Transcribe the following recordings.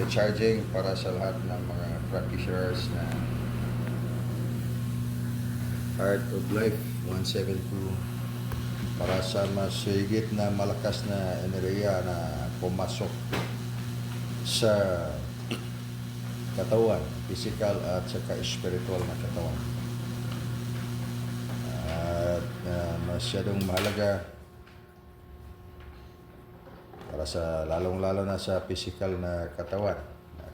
recharging para sa lahat ng mga practitioners na Art of Life 172 para sa mas higit na malakas na enerhiya na pumasok sa katawan, physical at saka spiritual na katawan. At masyadong mahalaga para sa lalong-lalo na sa physical na katawan.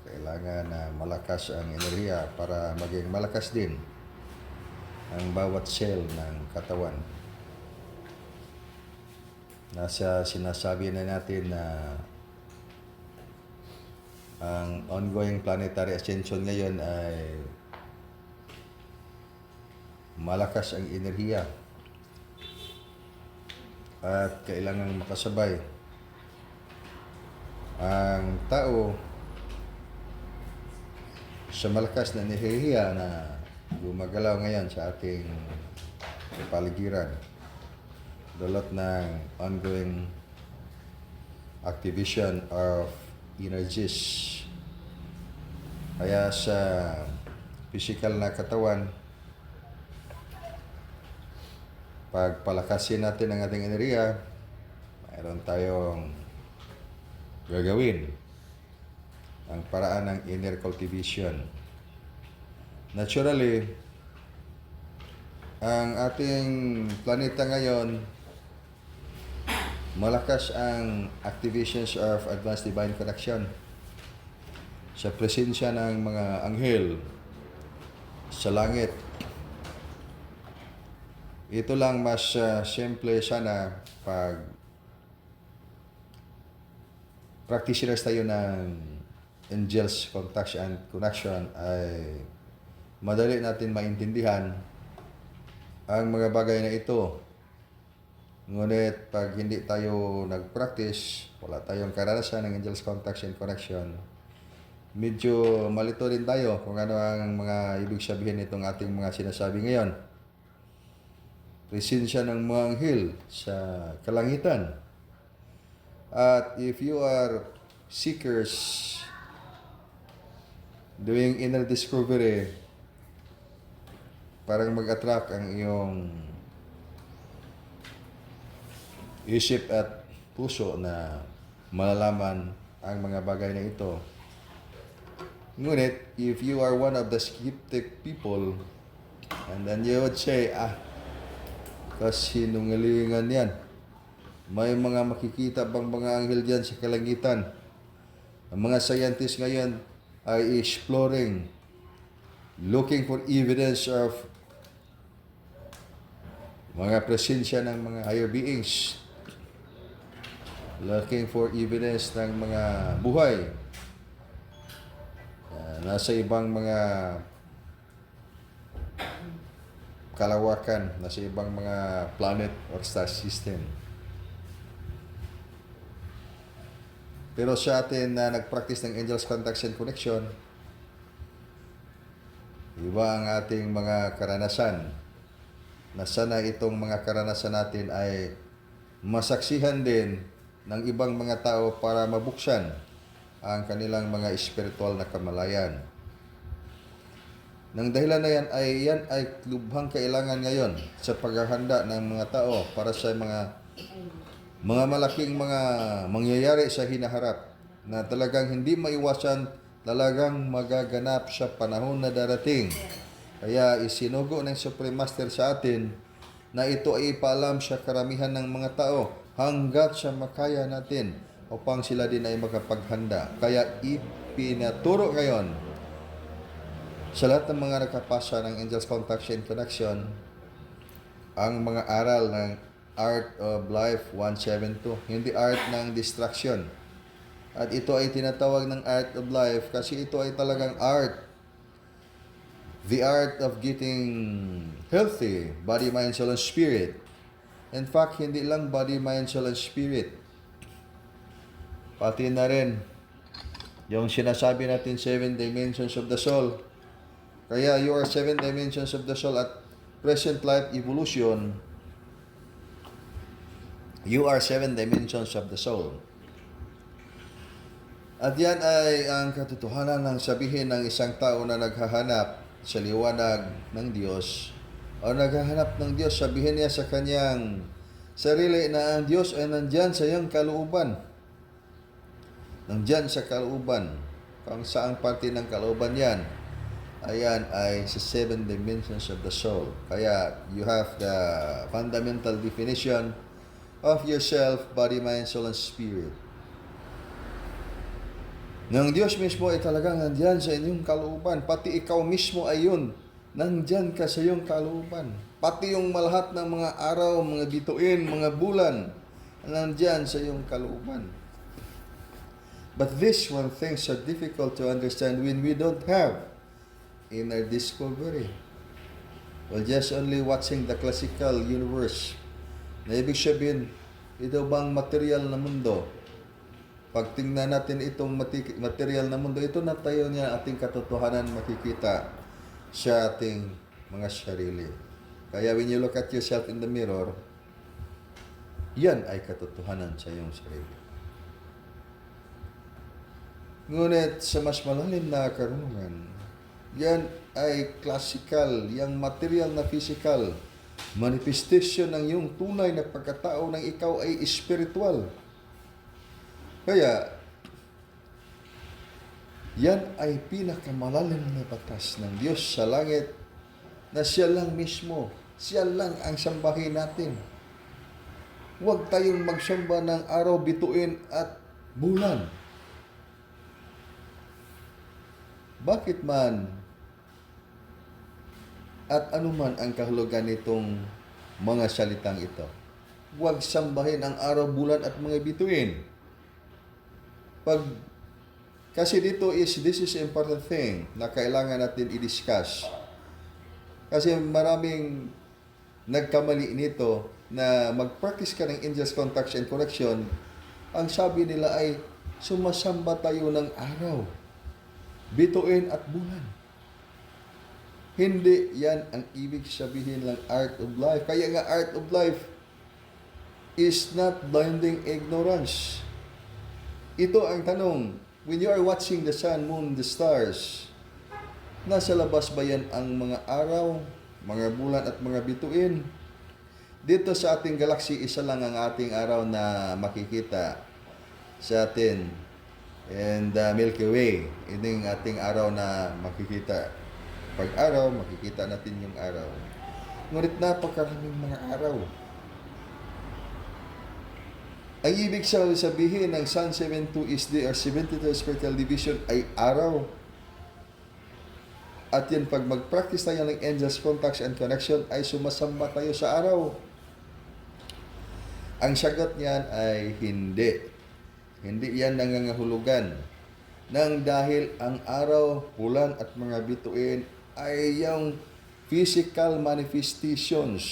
Kailangan na malakas ang enerhiya para maging malakas din ang bawat cell ng katawan. Nasa sinasabi na natin na ang ongoing planetary ascension ngayon ay malakas ang enerhiya at kailangang makasabay ang tao sa malakas na enerhiya na gumagalaw ngayon sa ating kapaligiran dulot ng ongoing activation of energies. Kaya sa physical na katawan, pagpalakasin natin ang ating enerhiya, mayroon tayong gagawin ang paraan ng inner cultivation. Naturally, ang ating planeta ngayon, malakas ang activations of advanced divine connection sa presensya ng mga anghel sa langit. Ito lang mas simple sana pag practitioners tayo ng angels contact and connection ay madali natin maintindihan ang mga bagay na ito. Ngunit pag hindi tayo nag-practice, wala tayong karanasan ng angels contact and connection, medyo malito din tayo kung ano ang mga ibig sabihin nitong ating mga sinasabi ngayon. Presensya ng mga anghel sa kalangitan. At if you are seekers doing inner discovery, parang mag-attract ang iyong isip at puso na malalaman ang mga bagay na ito. Ngunit, if you are one of the skeptic people, and then you would say, kasinungalingan yan. May mga makikita bang mga anghel dyan sa kalangitan? Ang mga scientists ngayon ay exploring, looking for evidence of mga presensya ng mga higher beings, looking for evidence ng mga buhay nasa ibang mga kalawakan, nasa ibang mga planet or star system. Pero sa atin na nag-practice ng angels contact and connection, iba ang ating mga karanasan. Na sana itong mga karanasan natin ay masaksihan din ng ibang mga tao para mabuksan ang kanilang mga espiritual na kamalayan. Nang dahilan na yan ay lubhang kailangan ngayon sa paghahanda ng mga tao para sa mga malaking mga mangyayari sa hinaharap na talagang hindi maiwasan, talagang magaganap sa panahon na darating. Kaya isinugo ng Supreme Master sa atin na ito ay ipaalam sa karamihan ng mga tao hanggat sa makaya natin upang sila din ay makapaghanda. Kaya ipinaturo ngayon sa lahat ng mga nakapasa ng Angels Contact and Connection ang mga aral ng Art of Life 172, hindi art ng distraction. At ito ay tinatawag ng Art of Life kasi ito ay talagang art. The art of getting healthy, body, mind, soul, and spirit. In fact, hindi lang body, mind, soul, and spirit. Pati na rin yung sinasabi natin 7 dimensions of the soul. Kaya you are 7 dimensions of the soul at present life evolution. You are 7 dimensions of the soul. At yan ay ang katotohanan ng sabihin ng isang tao na naghahanap sa liwanag ng Diyos o naghahanap ng Diyos. Sabihin niya sa kanyang sarili na ang Diyos ay nandyan sa iyong kalooban. Nandyan sa kalooban. Kung saang parte ng kalooban yan, ayan ay sa 7 dimensions of the soul. Kaya you have the fundamental definition of yourself, body, mind, soul, and spirit. Ng Diyos mismo ay talagang nandyan sa inyong kalooban. Pati ikaw mismo ay yun. Nandyan ka sa iyong kalooban. Pati yung malahat ng mga araw, mga bituin, mga bulan, nandyan sa iyong kalooban. But these one things are difficult to understand when we don't have inner discovery. Well, just only watching the classical universe. Na ibig sabihin, ito bang material na mundo? Pag tingnan natin itong material na mundo, ito na tayo niya ating katotohanan makikita sa ating mga sarili. Kaya when you look at yourself in the mirror, yan ay katotohanan sa iyong sarili. Ngunit sa mas malalim na karunungan, yan ay classical, yung material na physical, manifestation ng iyong tunay na pagkatao ng ikaw ay spiritual. Kaya, yan ay pinakamalalim na batas ng Diyos sa langit na siya lang mismo, siya lang ang sambahin natin. Huwag tayong magsamba ng araw, bituin at bulan. Bakit man at anuman ang kahulugan nitong mga salitang ito? Huwag sambahin ang araw, bulan at mga bituin. Kasi this is important thing na kailangan natin i-discuss. Kasi maraming nagkamali nito na mag-practice ka ng angels contacts and connection. Ang sabi nila ay sumasamba tayo ng araw, bituin at bulan. Hindi yan ang ibig sabihin ng art of life. Kaya nga art of life is not blinding ignorance. Ito ang tanong, when you are watching the sun, moon, the stars, nasa labas ba yan ang mga araw, mga bulan at mga bituin? Dito sa ating galaxy, isa lang ang ating araw na makikita sa atin. And Milky Way, ito yung ating araw na makikita. Pag araw, makikita natin yung araw. Ngunit napakaraming mga araw. Ang ibig sabihin ng Sun 72 SD or 72 Spiritual Division ay araw. At yan, pag mag-practice tayo ng angels, contacts, and connection, ay sumasamba tayo sa araw. Ang sagot niyan ay hindi. Hindi yan nangangahulugan. Nang dahil ang araw, bulan, at mga bituin ay yung physical manifestations.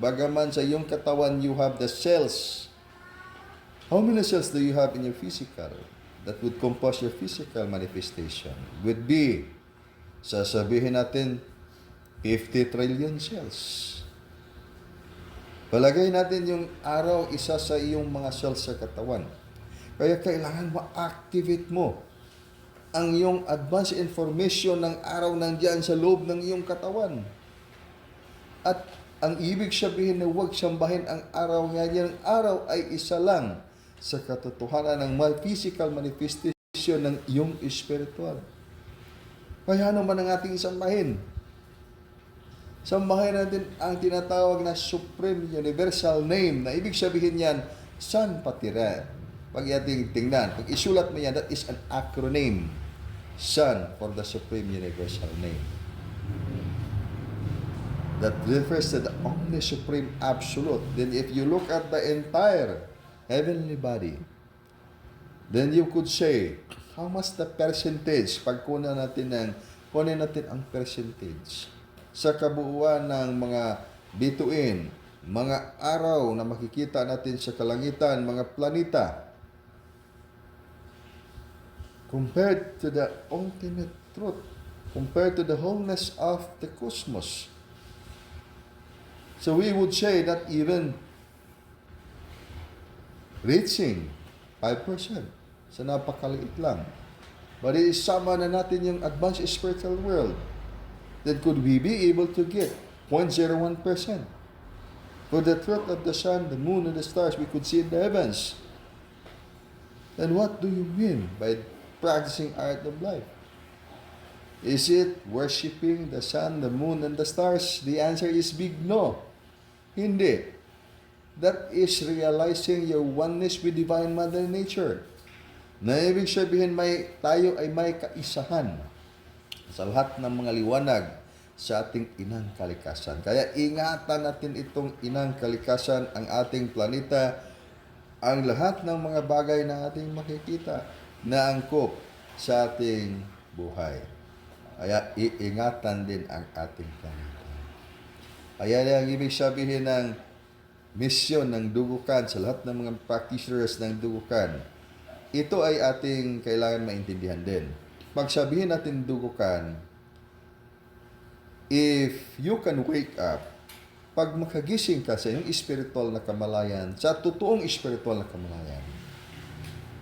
Bagaman sa iyong katawan, you have the cells. How many cells do you have in your physical that would compose your physical manifestation? Would be, sasabihin natin, 50 trillion cells. Palagay natin yung araw, isa sa iyong mga cells sa katawan. Kaya kailangan ma-activate mo ang iyong advanced information ng araw nandiyan sa loob ng iyong katawan. At ang ibig sabihin na huwag sambahin ang araw nga yan, ang araw ay isa lang sa katotohanan ng physical manifestation ng iyong spiritual. Kaya ano man ang ating sambahin? Sambahin natin ang tinatawag na Supreme Universal Name na ibig sabihin yan, San Patiran. Pag ating tingnan, pag isulat mo yan, that is an acronym. San for the Supreme Universal Name. That refers to the only Supreme Absolute. Then if you look at the entire heavenly body, then you could say, how much the percentage, pag kunin natin ang percentage sa kabuuan ng mga bituin, mga araw na makikita natin sa kalangitan, mga planeta, compared to the ultimate truth, compared to the wholeness of the cosmos. So we would say that even reaching 5%, sa napakaliit lang. But isama na natin yung advanced spiritual world. Then could we be able to get 0.01%? For the truth of the sun, the moon, and the stars we could see in the heavens. Then what do you mean by practicing art of life? Is it worshiping the sun, the moon, and the stars? The answer is big no. Hindi. That is realizing your oneness with Divine Mother Nature. Na ibig sabihin tayo ay may kaisahan sa lahat ng mga liwanag sa ating inang kalikasan. Kaya ingatan natin itong inang kalikasan, ang ating planeta, ang lahat ng mga bagay na ating makikita na angkop sa ating buhay. Kaya iingatan din ang ating planeta. Kaya ang ibig sabihin ng misyon ng dugukan sa lahat ng mga practitioners ng dugukan, ito ay ating kailangan maintindihan din. Pag sabihin natin dugukan, if you can wake up, pag makagising ka sa iyong spiritual na kamalayan, sa totoong spiritual na kamalayan,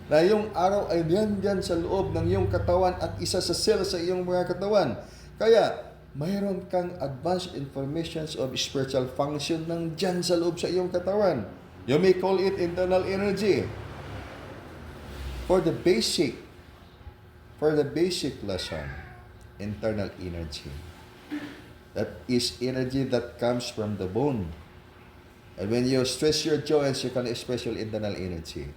na yung araw ay diyan sa loob ng iyong katawan at isa sa cell sa iyong mga katawan. Kaya, mayroon kang advanced informations of spiritual function ng diyan sa loob sa iyong katawan. You may call it internal energy. For the basic lesson, internal energy. That is energy that comes from the bone. And when you stress your joints, you can express your internal energy.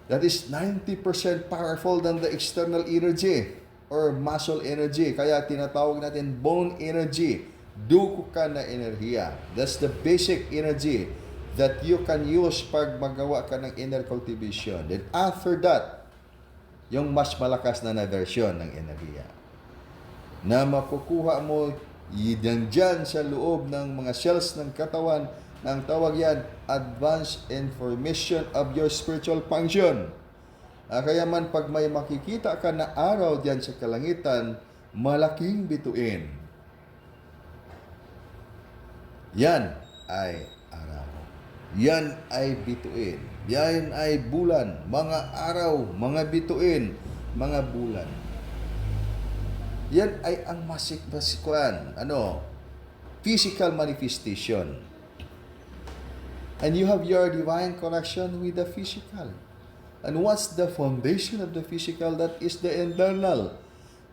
That is 90% powerful than the external energy or muscle energy. Kaya tinatawag natin bone energy, dugukan na enerhiya. That's the basic energy that you can use pag magawa ka ng inner cultivation. Then after that, yung mas malakas na version ng enerhiya na makukuha mo dyan sa loob ng mga cells ng katawan, ang tawag yan, advanced information of your spiritual function. Kaya man pag may makikita ka na araw dyan sa kalangitan, malaking bituin. Yan ay araw. Yan ay bituin. Yan ay bulan. Mga araw, mga bituin, mga bulan. Yan ay ang physical manifestation. And you have your divine connection with the physical. And what's the foundation of the physical? That is the internal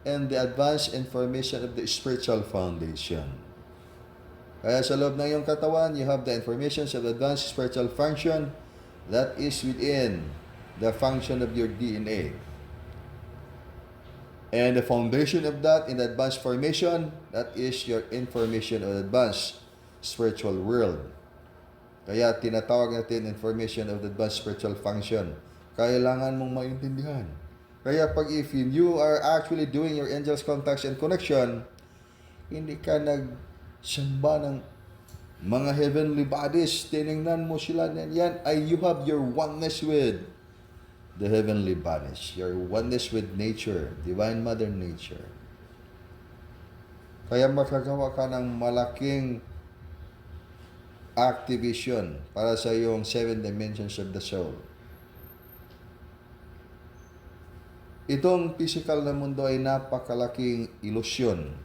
and the advanced information of the spiritual foundation. Kaya sa loob ng iyong katawan, you have the information of the advanced spiritual function that is within the function of your DNA. And the foundation of that in the advanced formation, that is your information of the advanced spiritual world. Kaya tinatawag natin information of the advanced spiritual function. Kailangan mong maintindihan. Kaya pag if you are actually doing your angels contacts and connection, hindi ka nagsamba ng mga heavenly bodies, tinignan mo sila, yan ay you have your oneness with the heavenly bodies, your oneness with nature, Divine Mother Nature. Kaya makagawa ka ng malaking activation para sa iyong 7 dimensions of the soul. Itong physical na mundo ay napakalaking ilusyon.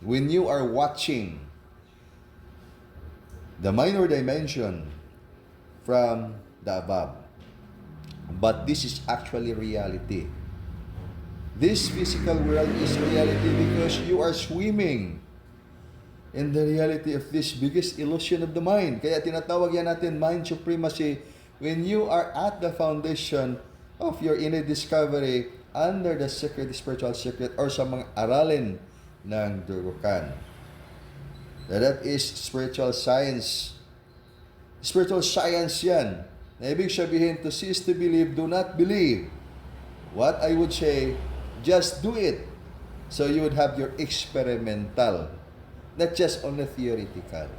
When you are watching the minor dimension from the above, but this is actually reality. This physical world is reality because you are swimming in the reality of this biggest illusion of the mind. Kaya tinatawag yan natin mind supremacy when you are at the foundation of your inner discovery under the secret, spiritual secret, or sa mga aralin ng dugukan. That is spiritual science. Spiritual science yan. Na ibig sabihin, to see is to believe, do not believe. What I would say, just do it. So you would have your experimental, not just only theoretical.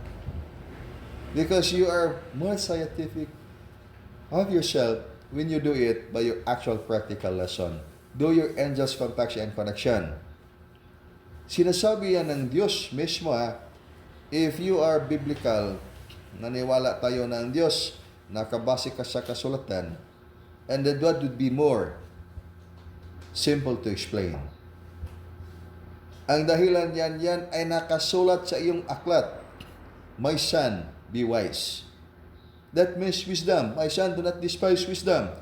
Because you are more scientific of yourself when you do it by your actual practical lesson. Do your angels contact and connection. Sinasabi yan ng Diyos mismo, if you are biblical, naniwala tayo na ang Diyos, nakabase ka sa kasulatan, And that what would be more simple to explain. Ang dahilan yan ay nakasulat sa iyong aklat. My son, be wise. That means wisdom. My son, do not despise wisdom.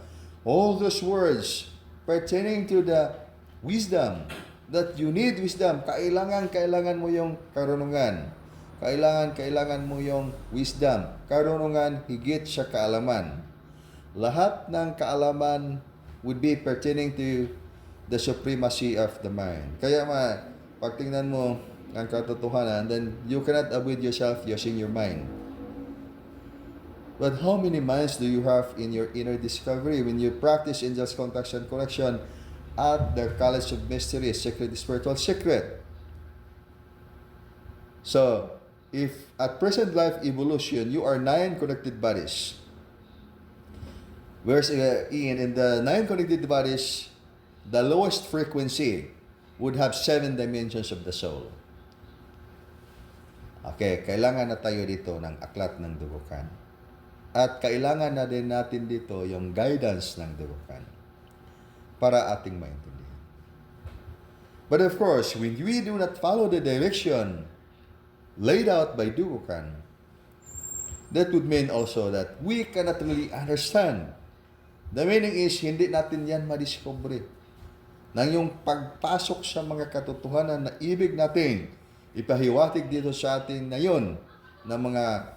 All those words pertaining to the wisdom, that you need wisdom. Kailangan mo yung karunungan. Kailangan mo yung wisdom. Karunungan higit sa kaalaman. Lahat ng kaalaman would be pertaining to the supremacy of the mind. Kaya pag tingnan mo ang katotohanan, then you cannot avoid yourself using your mind. But how many minds do you have in your inner discovery when you practice angels contact and correction at the College of Mysteries, Secret Spiritual Secret? So, if at present life evolution, you are 9 connected bodies. Whereas in the 9 connected bodies, the lowest frequency would have 7 dimensions of the soul. Okay, kailangan na tayo dito ng aklat ng dubukan. At kailangan na din natin dito yung guidance ng dubukan para ating maintindihan. But of course, when we do not follow the direction laid out by dubukan, that would mean also that we cannot really understand. The meaning is, hindi natin yan madiscover. Nang yung pagpasok sa mga katotohanan na ibig natin ipahiwatig dito sa atin ngayon na mga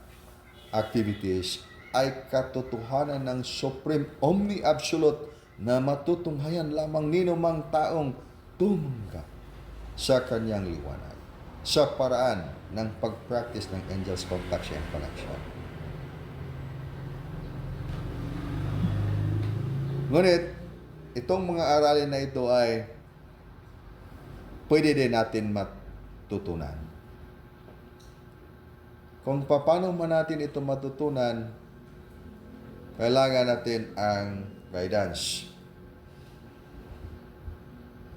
activities ay katotohanan ng Supreme Omni-Absolute na matutunghayan lamang ninumang taong tumanggap sa kanyang liwanag sa paraan ng pag-practice ng Angels Contact and Connection. Ngunit, itong mga aralin na ito ay pwede din natin matutunan. Kung paano man natin ito matutunan, kailangan natin ang guidance.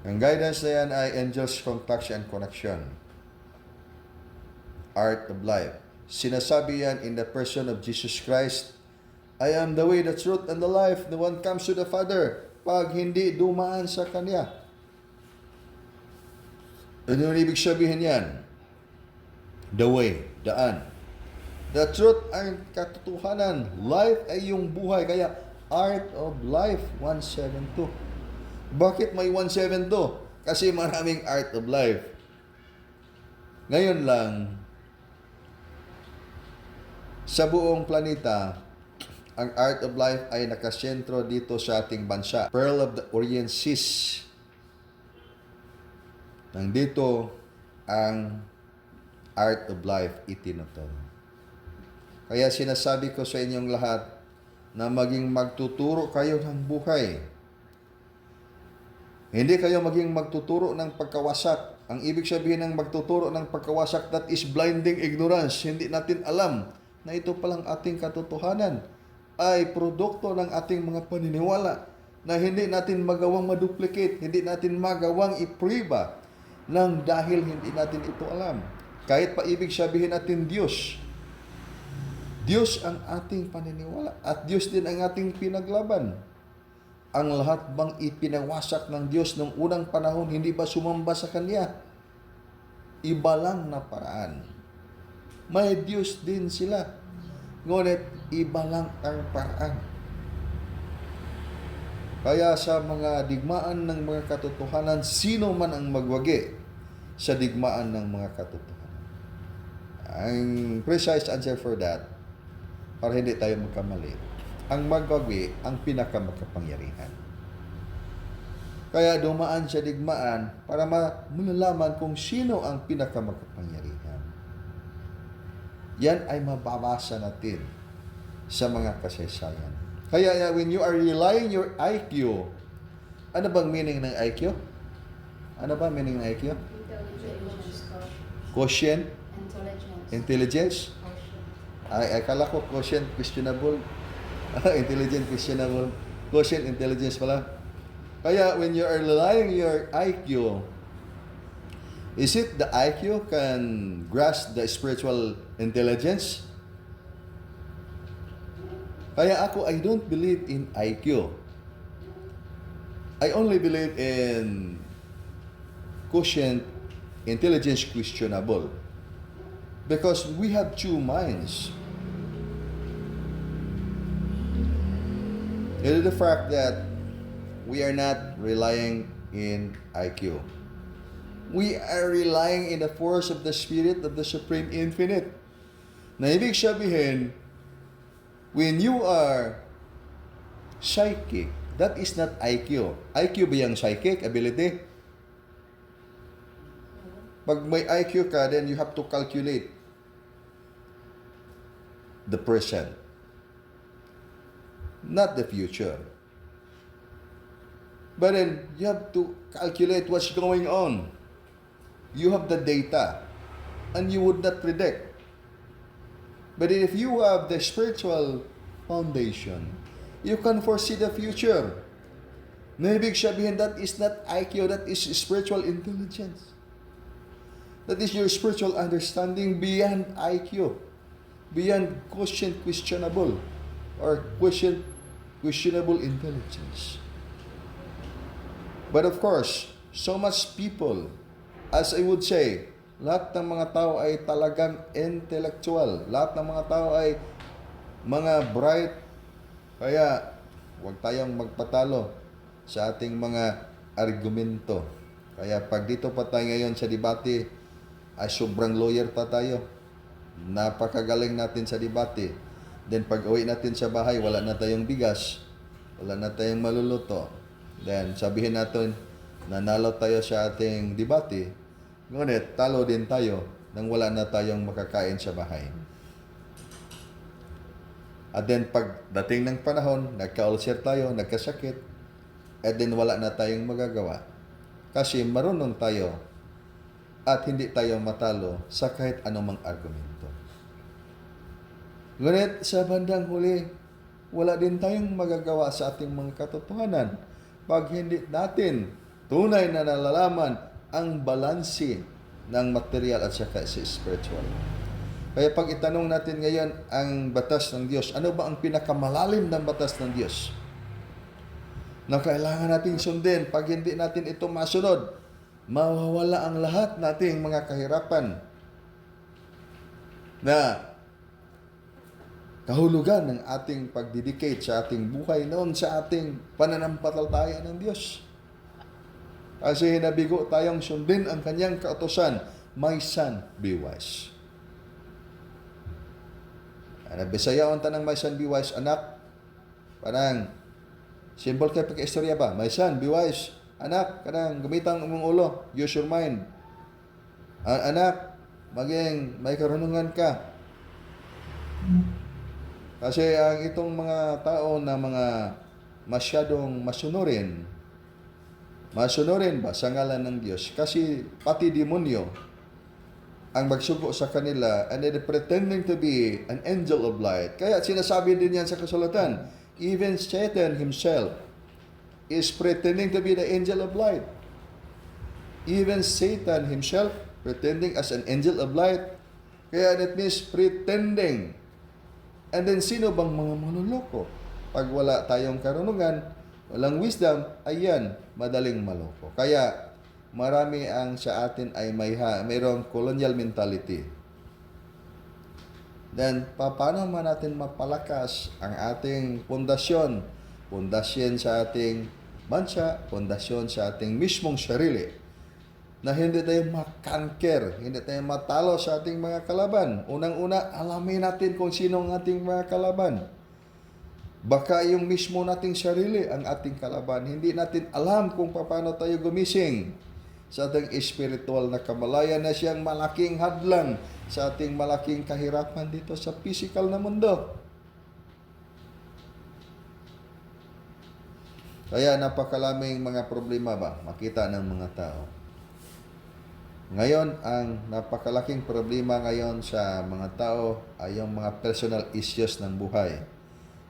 Ang guidance na yan ay Angels Contact and Connection. Art of Life. Sinasabi yan in the person of Jesus Christ, I am the way, the truth, and the life. No one comes to the Father pag hindi dumaan sa Kanya. Ano yung ibig sabihin yan? The way, daan. The truth ay katotohanan. Life ay yung buhay. Kaya, Art of Life, 172. Bakit may 172? Kasi maraming Art of Life. Ngayon lang, sa buong planeta, ang Art of Life ay nakasentro dito sa ating bansa. Pearl of the Orient Seas. Nandito ang Art of Life itinuturo. Kaya sinasabi ko sa inyong lahat na maging magtuturo kayo ng buhay. Hindi kayo maging magtuturo ng pagkawasak. Ang ibig sabihin ng magtuturo ng pagkawasak, that is blinding ignorance. Hindi natin alam na ito palang ating katotohanan ay produkto ng ating mga paniniwala na hindi natin magawang maduplicate, hindi natin magawang ipriba nang dahil hindi natin ito alam. Kahit pa ibig sabihin natin Diyos. Diyos ang ating paniniwala at Diyos din ang ating pinaglaban. Ang lahat bang ipinawasak ng Diyos noong unang panahon, hindi ba sumamba sa Kanya? Iba lang na paraan. May Diyos din sila. Ngunit iba lang ang paraan. Kaya sa mga digmaan ng mga katotohanan, sino man ang magwagi sa digmaan ng mga katotohanan? Ang precise answer for that, para hindi tayo magkamali, ang magwagi ang pinakamakapangyarihan. Kaya dumaan sa digmaan para malalaman kung sino ang pinakamakapangyarihan. Yan ay mababasa natin sa mga kasaysayan. Kaya when you are relying your IQ, ano bang meaning ng IQ? Ano ba meaning ng IQ? Intelligence. Quotient? Intelligence? Quotient. Ay, akala ko quotient questionable. Intelligent questionable. Quotient intelligence pala. Kaya when you are relying your IQ, is it the IQ can grasp the spiritual intelligence? Kaya ako, I don't believe in IQ. I only believe in quotient intelligence questionable because we have two minds. It is the fact that we are not relying in IQ. We are relying in the force of the Spirit of the Supreme Infinite. Na ibig sabihin, when you are psychic, that is not IQ. IQ ba yung psychic ability? Pag may IQ ka, then you have to calculate the present, not the future. But then, you have to calculate what's going on. You have the data, and you would not predict. But if you have the spiritual foundation, you can foresee the future. Na ibig sabihin, that is not IQ, that is spiritual intelligence. That is your spiritual understanding beyond IQ, beyond questionable, or questionable intelligence. But of course, so much people, as I would say, lahat ng mga tao ay talagang intellectual. Lahat ng mga tao ay mga bright. Kaya, huwag tayong magpatalo sa ating mga argumento. Kaya pag dito pa tayo ngayon sa debate, ay sobrang lawyer pa tayo. Napakagaling natin sa debate. Then pag uwi natin sa bahay, wala na tayong bigas. Wala na tayong maluluto. Then sabihin natin, nanalo tayo sa ating debate. Ngunit, talo din tayo nang wala na tayong makakain sa bahay. At then, pagdating ng panahon, nagka-ulcer tayo, nagkasakit, at then wala na tayong magagawa. Kasi marunong tayo at hindi tayo matalo sa kahit anumang argumento. Ngunit, sa bandang huli, wala din tayong magagawa sa ating mga katotohanan pag hindi natin tunay na nalalaman ang balanse ng material at saka sa spiritual. Kaya pag itanong natin ngayon ang batas ng Diyos, ano ba ang pinakamalalim ng batas ng Diyos na kailangan nating sundin? Pag hindi natin ito masunod, mawawala ang lahat nating mga kahirapan na kahulugan ng ating pagdedicate sa ating buhay noon sa ating pananampalataya ng Diyos. Kasi nabigo tayong sundin ang kanyang kautusan, my son, be wise. Nabisayaon tanang my son, be wise, anak. Parang, symbol kayo pagka-istorya ba? My son, be wise. Anak, kanang gamitang mong ulo, use your mind. Anak, maging may karunungan ka. Kasi ang itong mga tao na mga masyadong masunurin ba sa ngalan ng Diyos? Kasi pati demonyo ang magsugo sa kanila and they're pretending to be an angel of light. Kaya sinasabi din yan sa kasulatan, even Satan himself is pretending to be the angel of light. Even Satan himself pretending as an angel of light. Kaya that means pretending. And then sino bang mga manloloko? Pag wala tayong karunungan, walang wisdom, ayan, madaling maloko. Kaya marami ang sa atin ay mayroong colonial mentality. Then, paano man natin mapalakas ang ating pundasyon? Pundasyon sa ating bansa, pundasyon sa ating mismong sarili. Na hindi tayo makanker, hindi tayo matalo sa ating mga kalaban. Unang-una, alamin natin kung sino ang ating mga kalaban. Baka yung mismo nating sarili ang ating kalaban. Hindi natin alam kung paano tayo gumising sa ating espiritual na kamalayan na siyang malaking hadlang sa ating malaking kahirapan dito sa physical na mundo. Kaya napakalaming mga problema ba makita ng mga tao. Ngayon, ang napakalaking problema ngayon sa mga tao ay yung mga personal issues ng buhay.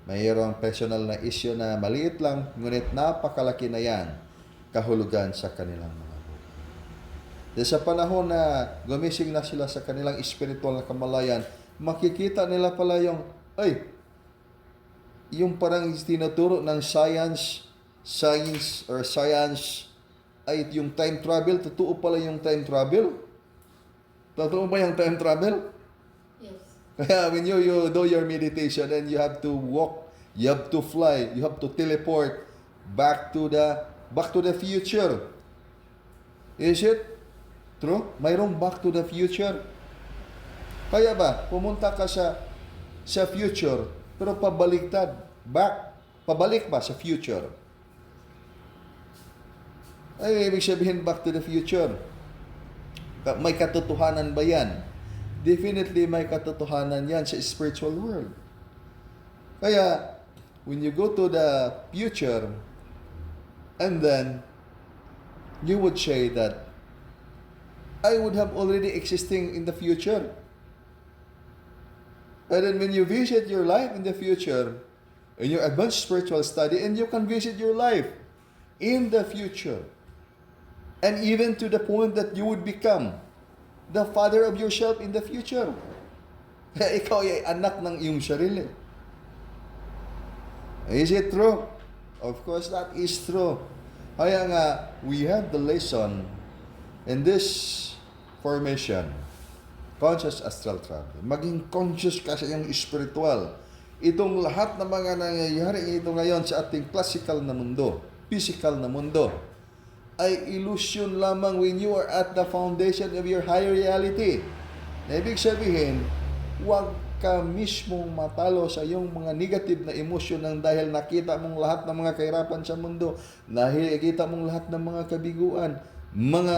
Mayroong personal na issue na maliit lang, ngunit napakalaki na yan kahulugan sa kanilang mga buhay. Dahil sa panahon na gumising na sila sa kanilang spiritual na kamalayan, makikita nila pala yung parang tinuturo ng science science ay yung time travel. Totoo pala yung time travel. Totoo ba yung time travel? Yes. Kaya when you do your meditation and you have to walk, you have to fly, you have to teleport back to the future. Is it true? Mayroong back to the future. Kaya ba, pumunta ka sa future, pero pabaliktad, pabalik ba sa future? Ay, ibig sabihin back to the future. May katotohanan ba yan? Definitely may katotohanan yan sa spiritual world. Kaya, when you go to the future, and then, you would say that, I would have already existing in the future. And then when you visit your life in the future, in your advanced spiritual study, and you can visit your life in the future, and even to the point that you would become the father of yourself in the future. Kaya ikaw ay anak ng iyong sarili. Is it true? Of course, that is true. Kaya nga, we have the lesson in this formation, conscious astral travel. Maging conscious ka sa iyong spiritual. Itong lahat ng mga nangyayari ito ngayon sa ating classical na mundo, physical na mundo, ay illusion lamang when you are at the foundation of your higher reality. Na ibig sabihin, huwag ka mismong matalo sa iyong mga negative na emosyon nang dahil nakita mong lahat ng mga kahirapan sa mundo, nakita mong lahat ng mga kabiguan, mga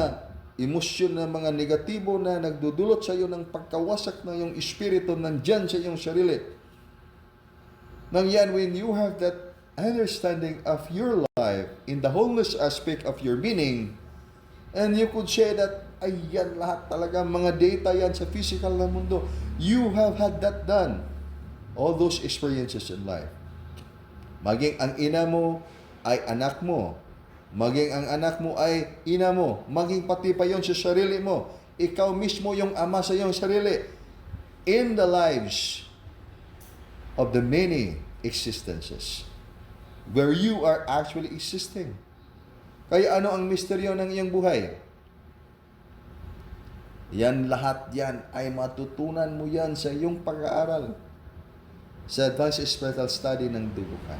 emosyon na mga negatibo na nagdudulot sa iyo ng pagkawasak ng iyong espiritu nandyan sa iyong sarili. Nang yan, when you have that understanding of your life in the wholeness aspect of your meaning, and you could say that, ayan lahat talaga, mga data yan sa physical na mundo. You have had that done. All those experiences in life. Maging ang ina mo ay anak mo. Maging ang anak mo ay ina mo. Maging pati pa yon sa sarili mo. Ikaw mismo yung ama sa iyong sarili. In the lives of the many existences where you are actually existing. Kaya ano ang misteryo ng iyong buhay? Yan lahat yan ay matutunan mo yan sa iyong pag-aaral sa advanced spiritual study ng dubukan.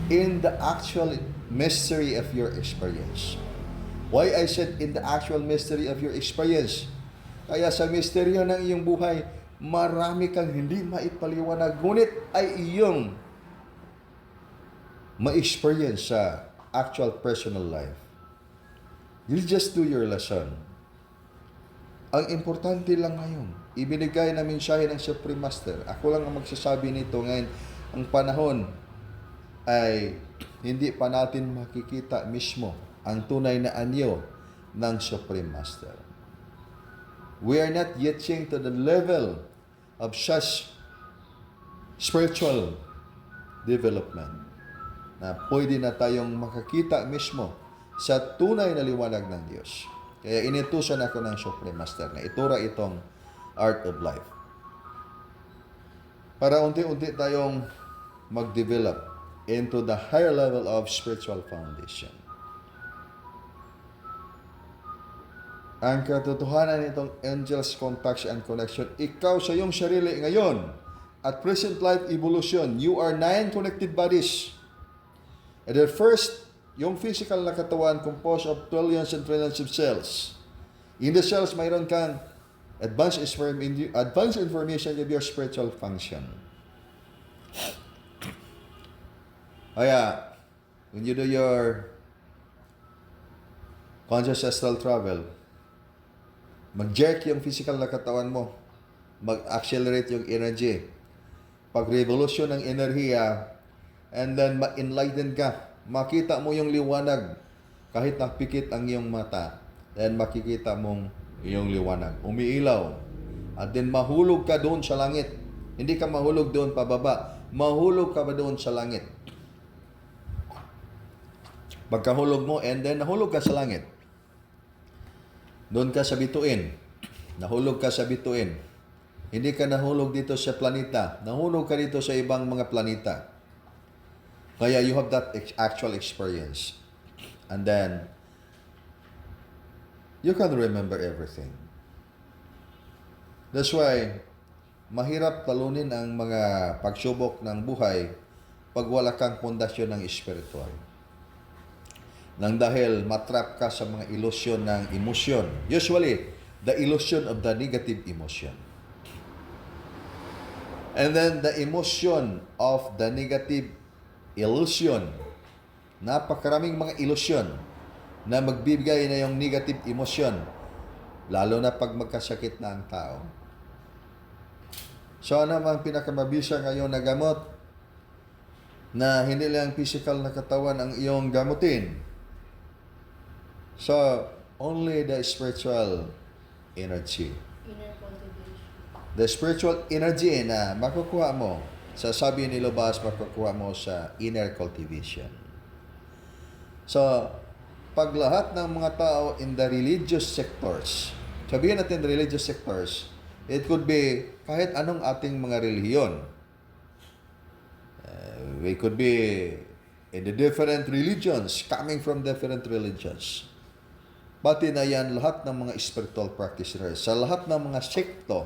In the actual mystery of your experience. Why I said in the actual mystery of your experience? Kaya sa misteryo ng iyong buhay, marami kang hindi maipaliwanag, ngunit ay iyong ma-experience sa actual personal life. You just do your lesson. Ang importante lang ngayon, ibinigay na mensahe ng Supreme Master. Ako lang ang magsasabi nito ngayon. Ang panahon ay hindi pa natin makikita mismo ang tunay na anyo ng Supreme Master. We are not yet seeing to the level of such spiritual development na pwede na tayong makakita mismo sa tunay na liwanag ng Diyos. Kaya inutusan ako ng Supreme Master na itura itong Art of Life. Para unti-unti tayong mag-develop into the higher level of spiritual foundation. Ang katotohanan nitong angels, contacts, and connection, ikaw sa iyong sarili ngayon, at present life evolution, you are 9 connected bodies. And the first, yung physical na katawan composed of trillions and trillions of cells. In the cells, mayroon kang advanced information of your spiritual function. Kaya, when you do your conscious astral travel, mag-jerk yung physical na katawan mo, mag-accelerate yung energy, pag-revolution ng enerhiya, and then ma-enlighten ka. Makita mo yung liwanag kahit nakpikit ang iyong mata. Then makikita mong iyong liwanag. Umiilaw. At then mahulog ka doon sa langit. Hindi ka mahulog doon pababa. Mahulog ka ba doon sa langit? Pagkahulog mo, and then nahulog ka sa langit. Doon ka sa bituin. Nahulog ka sa bituin. Hindi ka nahulog dito sa planeta. Nahulog ka dito sa ibang mga planeta. Kaya you have that actual experience. And then, you can remember everything. That's why, mahirap talunin ang mga pagsubok ng buhay pag wala kang pundasyon ng spiritual. Nang dahil matrap ka sa mga illusion ng emosyon. Usually, the illusion of the negative emotion. And then the emotion of the negative illusion. Napakaraming mga illusion na magbibigay na yung negative emotion. Lalo na pag magkasakit na ang tao. So ano ang pinakamabisa ngayon na gamot na hindi lang physical na katawan ang iyong gamutin? So, only the spiritual energy. Inner cultivation. The spiritual energy na makukuha mo sa sabi ni Lobas, makukuha mo sa inner cultivation. So, pag lahat ng mga tao in the religious sectors, sabihin natin religious sectors, it could be kahit anong ating mga relihiyon. We could be in the different religions, coming from different religions. Pati na yan lahat ng mga spiritual practitioners, sa lahat ng mga sekto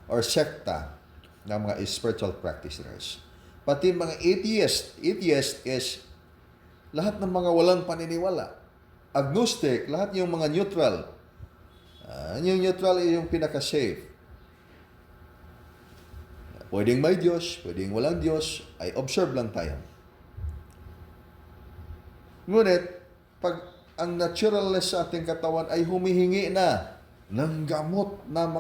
or sekta ng mga spiritual practitioners. Pati mga atheist is lahat ng mga walang paniniwala. Agnostic, lahat yung mga neutral. Yung neutral ay yung pinaka-safe. Pwedeng may Diyos, pwedeng walang Diyos, ay observe lang tayo. Ngunit, pag ang naturalness sa ating katawan ay humihingi na ng gamot na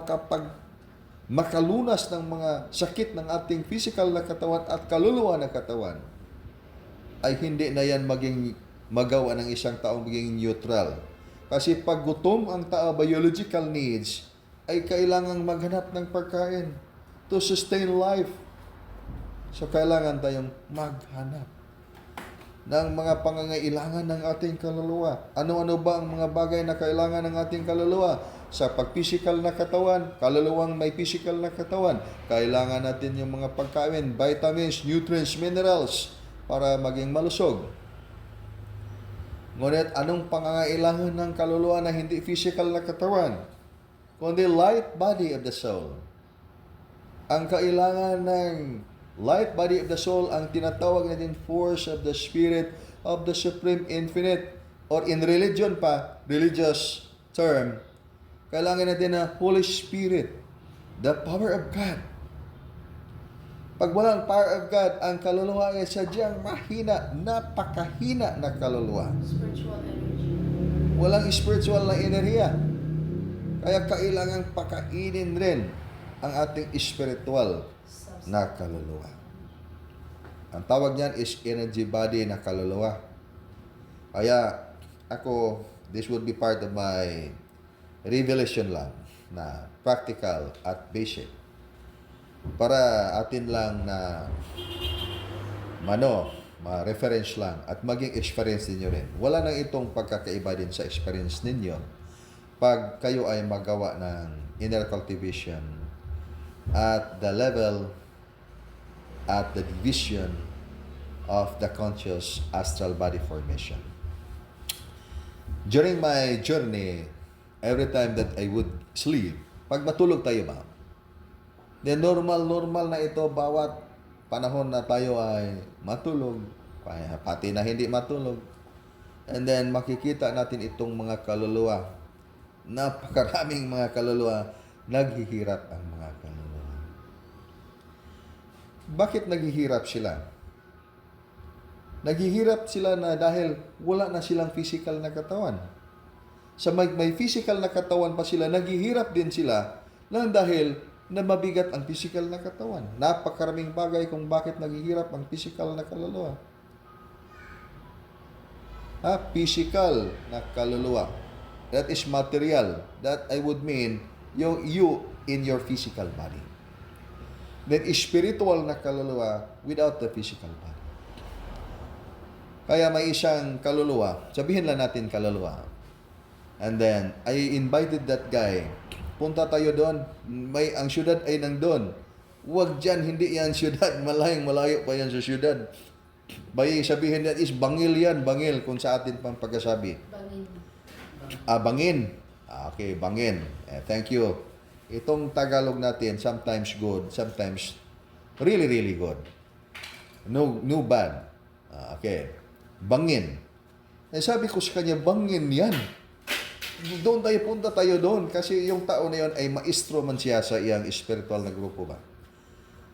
makalunas ng mga sakit ng ating physical na katawan at kaluluwa na katawan, ay hindi na yan magawa ng isang tao maging neutral. Kasi pag gutom ang tao, biological needs, ay kailangang maghanap ng pagkain to sustain life. So, kailangan tayong maghanap ng mga pangangailangan ng ating kaluluwa. Ano-ano ba ang mga bagay na kailangan ng ating kaluluwa? Sa pag-physical na katawan, kaluluwang may physical na katawan, kailangan natin yung mga pagkain, vitamins, nutrients, minerals, para maging malusog. Ngunit anong pangangailangan ng kaluluwa na hindi physical na katawan? Kundi light body of the soul. Ang kailangan ng light body of the soul, ang tinatawag natin force of the spirit of the supreme infinite, or in religion pa, religious term, kailangan natin na Holy Spirit, the power of God. Pag walang power of God, ang kaluluwa ay sadyang mahina, napakahina na kaluluwa. Spiritual energy. Walang spiritual na enerhiya. Kaya kailangan pakainin rin ang ating spiritual na kaluluwa. Ang tawag niyan is energy body na kaluluwa. Kaya ako, this would be part of my revelation lang na practical at basic. Para atin lang na ma-reference lang at maging experience ninyo rin. Wala nang itong pagkakaiba din sa experience ninyo pag kayo ay magawa ng inner cultivation at the level at the division of the conscious astral body formation. During my journey, every time that I would sleep, pag matulog tayo ba, then normal na ito bawat panahon na tayo ay matulog, pati na hindi matulog. And then makikita natin itong mga kaluluwa, napakaraming mga kaluluwa, naghihirap ang mga kaluluwa. Bakit naghihirap sila? Naghihirap sila na dahil wala na silang physical na katawan. Sa may physical na katawan pa sila, naghihirap din sila lang dahil na mabigat ang physical na katawan. Napakaraming bagay kung bakit naghihirap ang physical na kaluluwa. Physical na kaluluwa. That is material. That I would mean you in your physical body. Then spiritual na kaluluwa without the physical body. Kaya may isang kaluluwa, sabihin lang natin kaluluwa. And then, I invited that guy, punta tayo doon, ang syudad ay nandun. Huwag dyan, hindi yan syudad, malayo pa yan sa syudad. Bay sabihin that is bangil yan, bangil kung sa atin pang pagkasabi. Bangin. Bangin. Okay, bangin. Thank you. Itong Tagalog natin, sometimes good, sometimes really, really good. No bad. Okay. Bangin. Sabi ko sa kanya, bangin yan. Doon tayo, punta tayo doon. Kasi yung tao na yun ay maestro man siya sa iyang spiritual na grupo ba.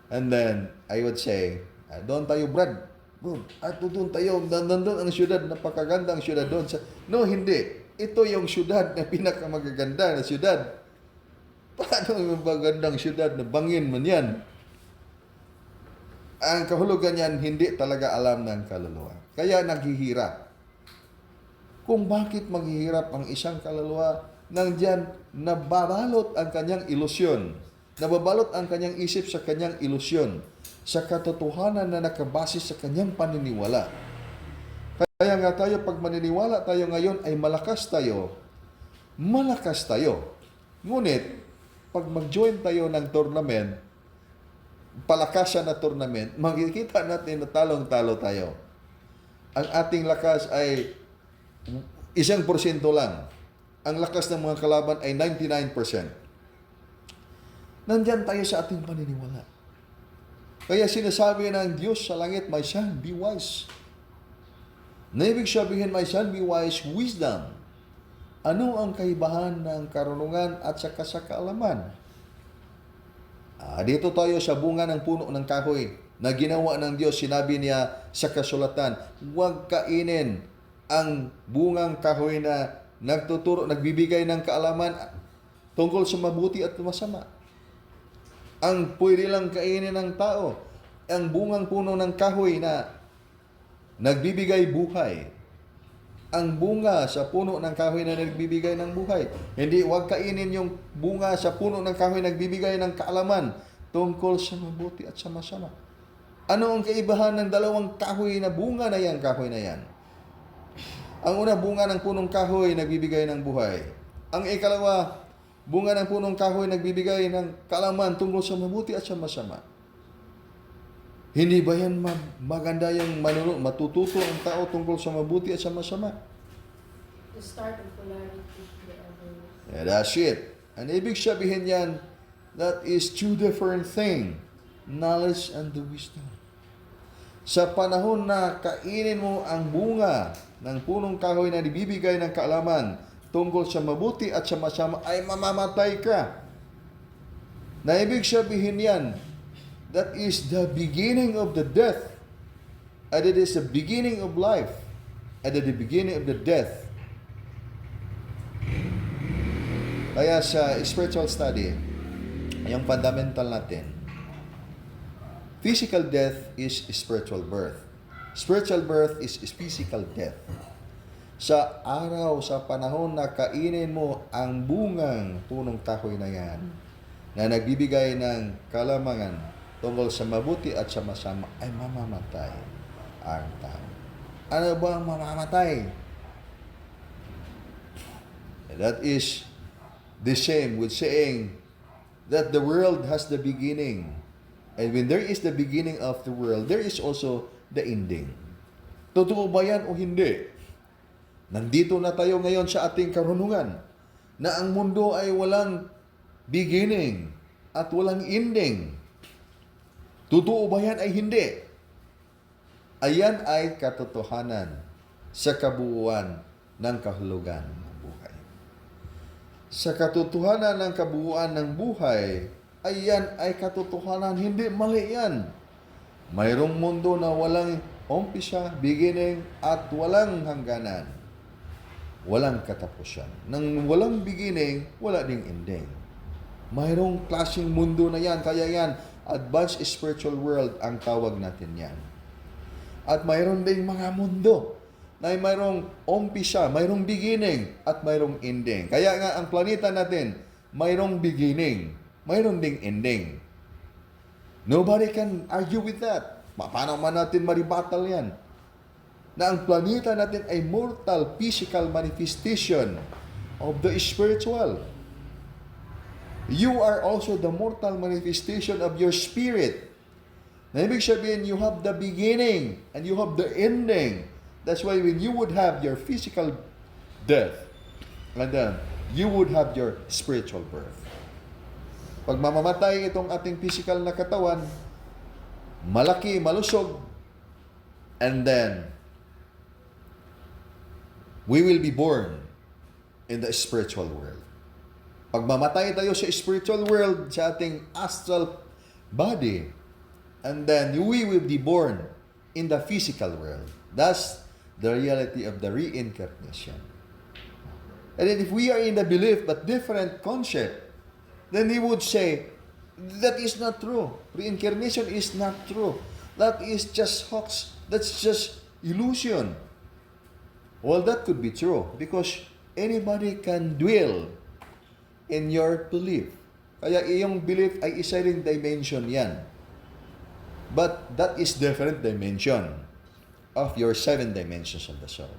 And then, I would say, doon tayo, Brad. Bro, doon tayo. Nandun ang syudad. Napakaganda ang syudad doon. No, hindi. Ito yung syudad na pinakamagaganda na syudad. Paano yung magandang syudad na bangin man yan? Ang kahulugan yan, hindi talaga alam ng kaluluwa. Kaya naghihirap. Kung bakit maghihirap ang isang kaluluwa, nandyan nababalot ang kanyang ilusyon. Nababalot ang kanyang isip sa kanyang ilusyon, sa katotohanan na nakabase sa kanyang paniniwala. Kaya nga tayo, pag maniniwala tayo ngayon ay malakas tayo. Ngunit, pag mag-join tayo ng tournament, palakasan na tournament, makikita natin na talong-talo tayo. Ang ating lakas ay 1% lang. Ang lakas ng mga kalaban ay 99%. Nandyan tayo sa ating paniniwala. Kaya sinasabi ng Diyos sa langit, my son, be wise. Na ibig sabihin, my son, be wise, wisdom. Ano ang kaibahan ng karunungan at saka sa kaalaman? Dito tayo sa bunga ng puno ng kahoy na ginawa ng Diyos. Sinabi niya sa kasulatan, huwag kainin ang bungang kahoy na nagbibigay ng kaalaman tungkol sa mabuti at masama. Ang pwede lang kainin ng tao, ang bungang puno ng kahoy na nagbibigay buhay. Ang bunga sa puno ng kahoy na nagbibigay ng buhay. Hindi, huwag kainin yung bunga sa puno ng kahoy na nagbibigay ng kaalaman tungkol sa mabuti at sa masama. Ano ang kaibahan ng dalawang kahoy na bunga na yan, kahoy na yan? Ang una, bunga ng punong kahoy nagbibigay ng buhay. Ang ikalawa, bunga ng punong kahoy nagbibigay ng kaalaman tungkol sa mabuti at sa masama. Hindi ba yan maganda yung matututo ang tao tungkol sa mabuti at sa masama? The start of polarity. The other. Yeah, that's it. Ang ibig sabihin yan, that is two different things. Knowledge and the wisdom. Sa panahon na kainin mo ang bunga ng punong kahoy na ibibigay ng kaalaman tungkol sa mabuti at sa masama, ay mamamatay ka. Na ibig sabihin yan, that is the beginning of the death. And it is the beginning of life. And the beginning of the death. Kaya sa spiritual study, yung fundamental natin, physical death is spiritual birth. Spiritual birth is physical death. Sa araw, sa panahon na kainin mo ang bungang punong kahoy na yan, na nagbibigay ng kalamangan tungkol sa mabuti at sa masama, ay mamamatay ang tao. Ano ba ang mamamatay? That is the same with saying that the world has the beginning. And when there is the beginning of the world, there is also the ending. Totoo ba yan o hindi? Nandito na tayo ngayon sa ating karunungan na ang mundo ay walang beginning at walang ending. Totoo ba yan ay hindi? Ayan ay katotohanan sa kabuuan ng kahulugan ng buhay. Sa katotohanan ng kabuuan ng buhay, ayan ay katotohanan, hindi mali yan. Mayroong mundo na walang umpisa, beginning, at walang hangganan. Walang katapusan. Nang walang beginning, wala ding ending. Mayroong klaseng mundo na yan, kaya yan, advanced spiritual world ang tawag natin yan. At mayroon ding mga mundo na mayroong umpisa, mayroong beginning, at mayroong ending. Kaya nga ang planeta natin, mayroong beginning, mayroon ding ending. Nobody can argue with that. Paano man natin maribatal yan? Na ang planeta natin ay mortal physical manifestation of the spiritual. You are also the mortal manifestation of your spirit. Na ibig sabihin, you have the beginning and you have the ending. That's why when you would have your physical death, and then you would have your spiritual birth. Pag mamamatay itong ating physical na katawan, malaki, malusog, and then we will be born in the spiritual world. Pag mamatay tayo sa spiritual world, sa ating astral body, and then we will be born in the physical world. That's the reality of the reincarnation. And then if we are in the belief but different concept, then we would say, that is not true. Reincarnation is not true. That is just hoax. That's just illusion. Well, that could be true because anybody can dwell in your belief. Kaya iyong belief ay isa ring dimension yan. But that is different dimension of your 7 dimensions of the soul.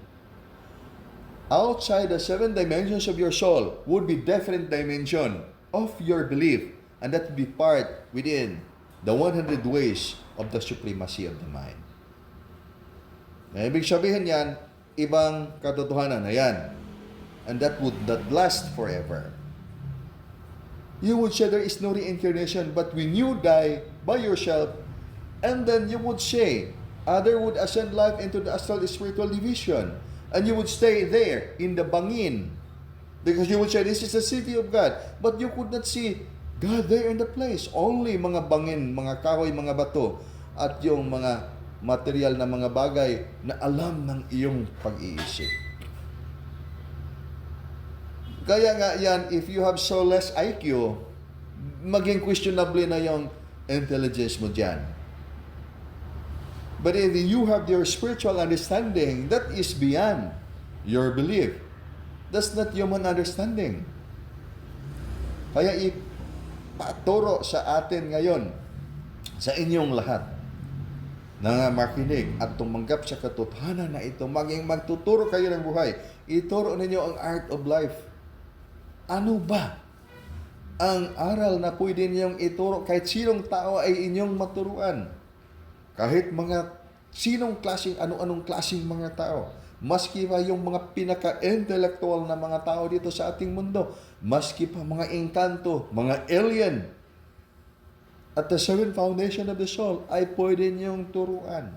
Outside the 7 dimensions of your soul would be different dimension of your belief, and that would be part within the 100 ways of the supremacy of the mind. Na ibig sabihin yan, ibang katotohanan na yan. And that would not last forever. You would say there is no reincarnation, but when you die by yourself, and then you would say, other would ascend life into the astral spiritual division, and you would stay there in the bangin, because you would say, this is the city of God, but you could not see God there in the place. Only mga bangin, mga kahoy, mga bato, at yung mga material na mga bagay na alam ng iyong pag-iisip. Kaya nga yan, if you have so less IQ, maging questionable na yung intelligence mo dyan. But if you have your spiritual understanding, that is beyond your belief. That's not human understanding. Kaya ipaturo sa atin ngayon, sa inyong lahat, na makinig at tumanggap sa katotohanan na ito, maging magtuturo kayo ng buhay. Ituro ninyo ang art of life. Ano ba ang aral na pwede ninyong ituro kahit sinong tao ay inyong maturuan? Kahit mga sinong klaseng, anong klaseng mga tao. Maski pa yung mga pinaka-intellectual na mga tao dito sa ating mundo. Maski pa mga engkanto, mga alien. At the 7 foundation of the soul ay pwede niyong turuan.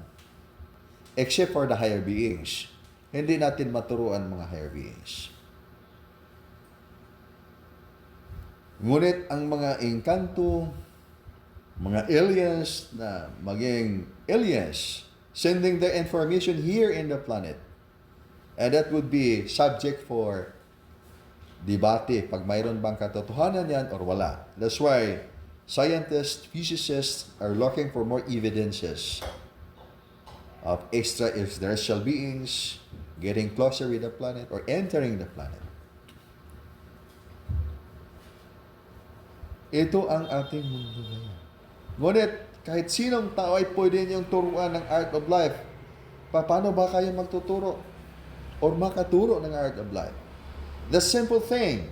Except for the higher beings. Hindi natin maturuan mga higher beings. Ngunit ang mga engkanto, mga aliens na maging aliens, sending their information here in the planet. And that would be subject for debate, pag mayroon bang katotohanan yan or wala. That's why scientists, physicists are looking for more evidences of extraterrestrial beings getting closer with the planet or entering the planet. Ito ang ating mundo ngayon. Ngunit, kahit sinong tao ay pwede niyong turuan ng art of life. Paano ba kayo magtuturo? Or makaturo ng art of life? The simple thing.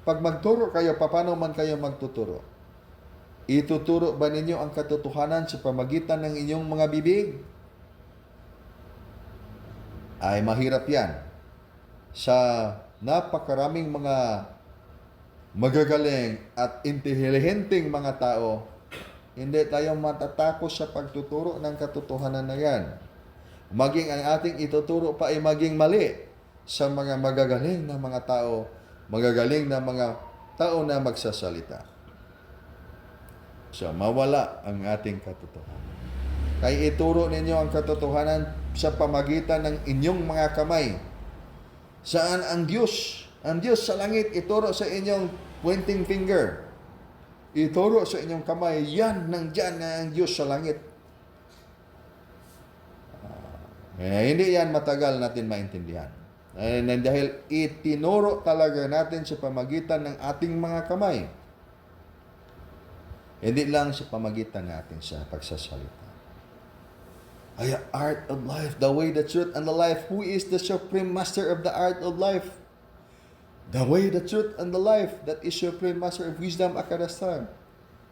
Pag magturo kayo, paano man kayo magtuturo? Ituturo ba ninyo ang katotohanan sa pamagitan ng inyong mga bibig? Ay mahirap yan. Sa napakaraming mga magagaling at intelihenteng mga tao, hindi tayo matatakos sa pagtuturo ng katotohanan na yan. Maging ang ating ituturo pa ay maging mali sa mga magagaling na mga tao, magagaling na mga tao na magsasalita. So, mawala ang ating katotohanan. Kaya ituro ninyo ang katotohanan sa pamagitan ng inyong mga kamay. Saan ang Diyos? Ang Diyos sa langit, ituro sa inyong pointing finger. Ituro sa inyong kamay, yan, nandyan na ang Diyos sa langit. Hindi yan matagal natin maintindihan. Dahil itinuro talaga natin sa pamagitan ng ating mga kamay. Hindi lang sa pamagitan natin sa pagsasalita. Ay, art of life, the way, the truth, and the life. Who is the supreme master of the art of life? The way, the truth, and the life. That is supreme master of wisdom, Akadastan.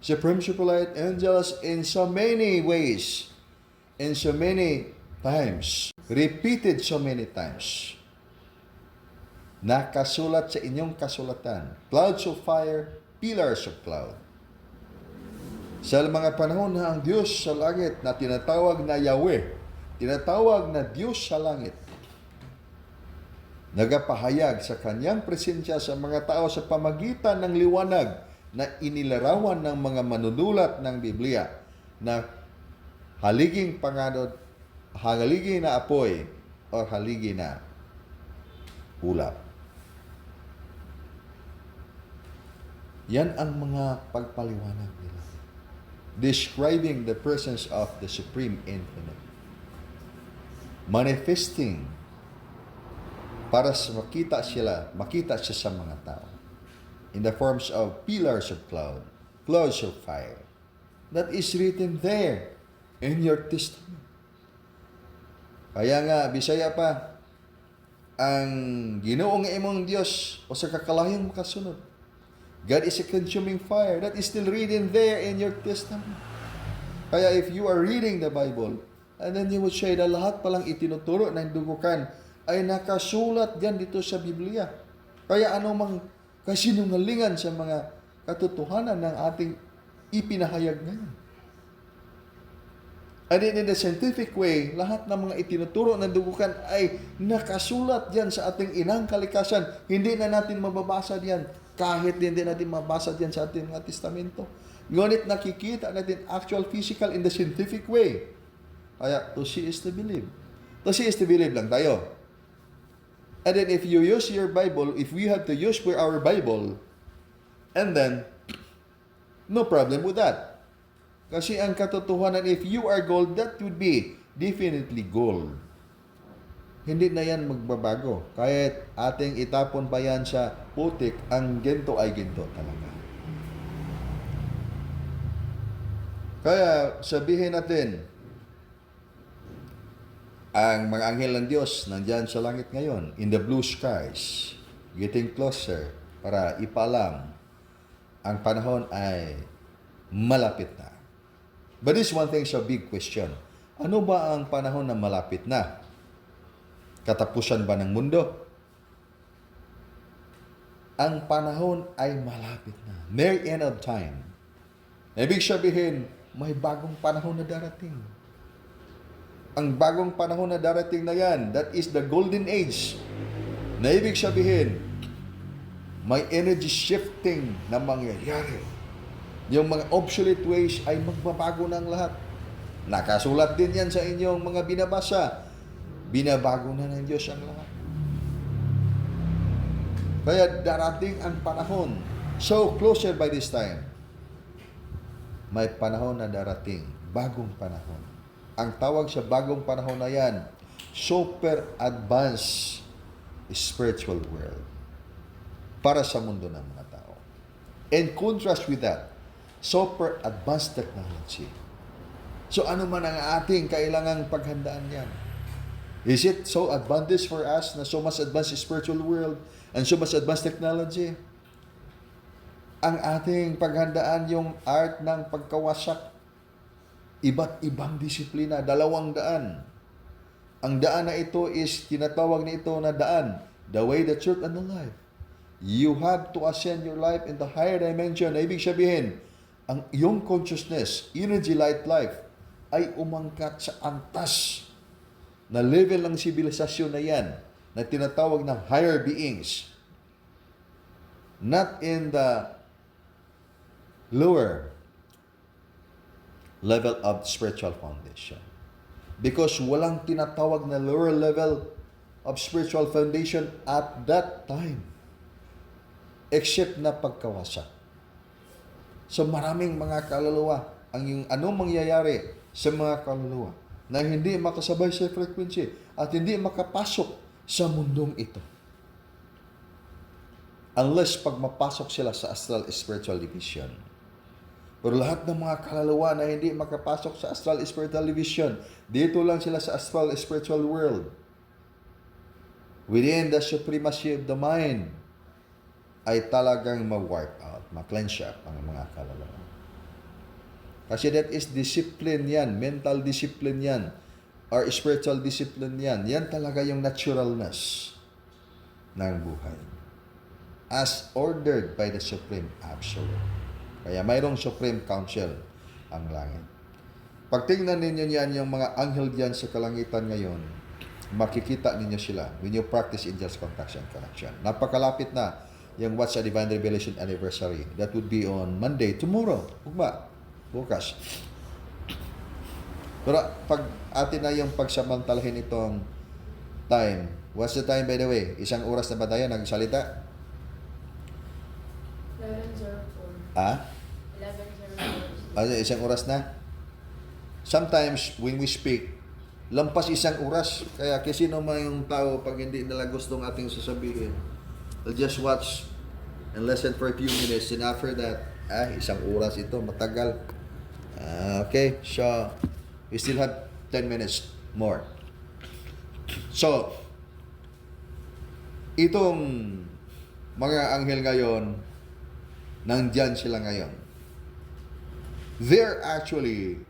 Supreme Superlight Angels in so many ways, in so many times, repeated so many times. Nakasulat sa inyong kasulatan, clouds of fire, pillars of cloud. Sa mga panahon na ang Diyos sa langit na tinatawag na Yahweh, tinatawag na Diyos sa langit, nagapahayag sa kanyang presensya sa mga tao sa pamagitan ng liwanag na inilarawan ng mga manunulat ng Biblia na haliging panganod, haligi na apoy, o haligi na ulap. Yan ang mga pagpaliwanag nila, describing the presence of the Supreme Infinite, manifesting para sa makita siya sa mga tao in the forms of pillars of cloud, clouds of fire. That is written there in your testament. Kaya nga, Bisaya pa, ang Ginoong imong Diyos o sa kakalayong makasunod, God is a consuming fire. That is still written there in your testament. Kaya if you are reading the Bible, and then you would say na lahat palang itinuturo ng dugukan ay nakasulat yan dito sa Biblia. Kaya anumang kasinungalingan sa mga katotohanan ng ating ipinahayag ngayon. And in the scientific way, lahat ng mga itinuturo ng dugukan ay nakasulat yan sa ating inang kalikasan. Hindi na natin mababasa yan kahit hindi natin mabasa yan sa ating mga testamento. Ngunit nakikita natin actual physical in the scientific way. Kaya to see is to believe. To see is to believe lang tayo. And then if you use your Bible, if we have to use for our Bible, and then, no problem with that. Kasi ang katotohanan, if you are gold, that would be definitely gold. Hindi na yan magbabago. Kahit ating itapon pa yan sa putik, ang ginto ay ginto talaga. Kaya sabihin natin, ang mga anghel ng Diyos nandyan sa langit ngayon, in the blue skies, getting closer para ipaalam ang panahon ay malapit na. But this one thing is a big question. Ano ba ang panahon na malapit na? Katapusan ba ng mundo? Ang panahon ay malapit na. Near end of time. Ibig sabihin, may bagong panahon na darating. Ang bagong panahon na darating na yan, that is the golden age. Na ibig sabihin, may energy shifting na mangyayari. Yung mga obsolete ways ay magbabago ng lahat. Nakasulat din yan sa inyong mga binabasa. Binabago na ng Diyos ang lahat. Kaya darating ang panahon. So, closer by this time. May panahon na darating. Bagong panahon. Ang tawag sa bagong panahon na yan, super advanced spiritual world para sa mundo ng mga tao. In contrast with that, super advanced technology. So ano man ang ating kailangang paghandaan yan? Is it so advantage for us na so much advanced spiritual world and so much advanced technology? Ang ating paghandaan yung art ng pagkawasak, iba't ibang disiplina, 200. Ang daan na ito is, tinatawag na ito na daan, the way, the truth, and the life. You have to ascend your life in the higher dimension. Ibig sabihin, ang iyong consciousness, energy, light, life, ay umangkat sa antas na level ng sibilisasyon na yan, na tinatawag na higher beings. Not in the lower level of spiritual foundation. Because walang tinatawag na lower level of spiritual foundation at that time. Except na pagkawasak. So maraming mga kaluluwa, ang yung anong mangyayari sa mga kaluluwa na hindi makasabay sa frequency at hindi makapasok sa mundong ito. Unless pag mapasok sila sa astral spiritual division. Pero lahat ng mga kaluluwa na hindi makapasok sa astral spiritual division, dito lang sila sa astral spiritual world. Within the supremacy of the mind, ay talagang ma-wipe out, ma-cleanse up ang mga kaluluwa. Kasi that is discipline yan, mental discipline yan, or spiritual discipline yan. Yan talaga yung naturalness ng buhay. As ordered by the Supreme Absolute. Kaya mayroong Supreme Council ang langit. Pag tingnan ninyo yan, yung mga anghel dyan sa kalangitan ngayon, makikita ninyo sila when you practice angels contact and connection. Napakalapit na yung What's a Divine Revelation Anniversary. That would be on Monday, tomorrow. Ugma. Bukas. Pero pag atin na yung pagsamantalahin itong time. What's the time by the way? Isang oras na ba tayo nagsalita? 11:04. Ah? 11:04. Ano, isang oras na? Sometimes when we speak, lampas isang oras. Kaya kasi naman yung tao pag hindi nila gustong ating sasabihin, they'll just watch and listen for a few minutes, and after that, isang oras ito, matagal. Okay, so we still have 10 minutes more. So, itong mga anghel ngayon, nandyan sila ngayon. They're actually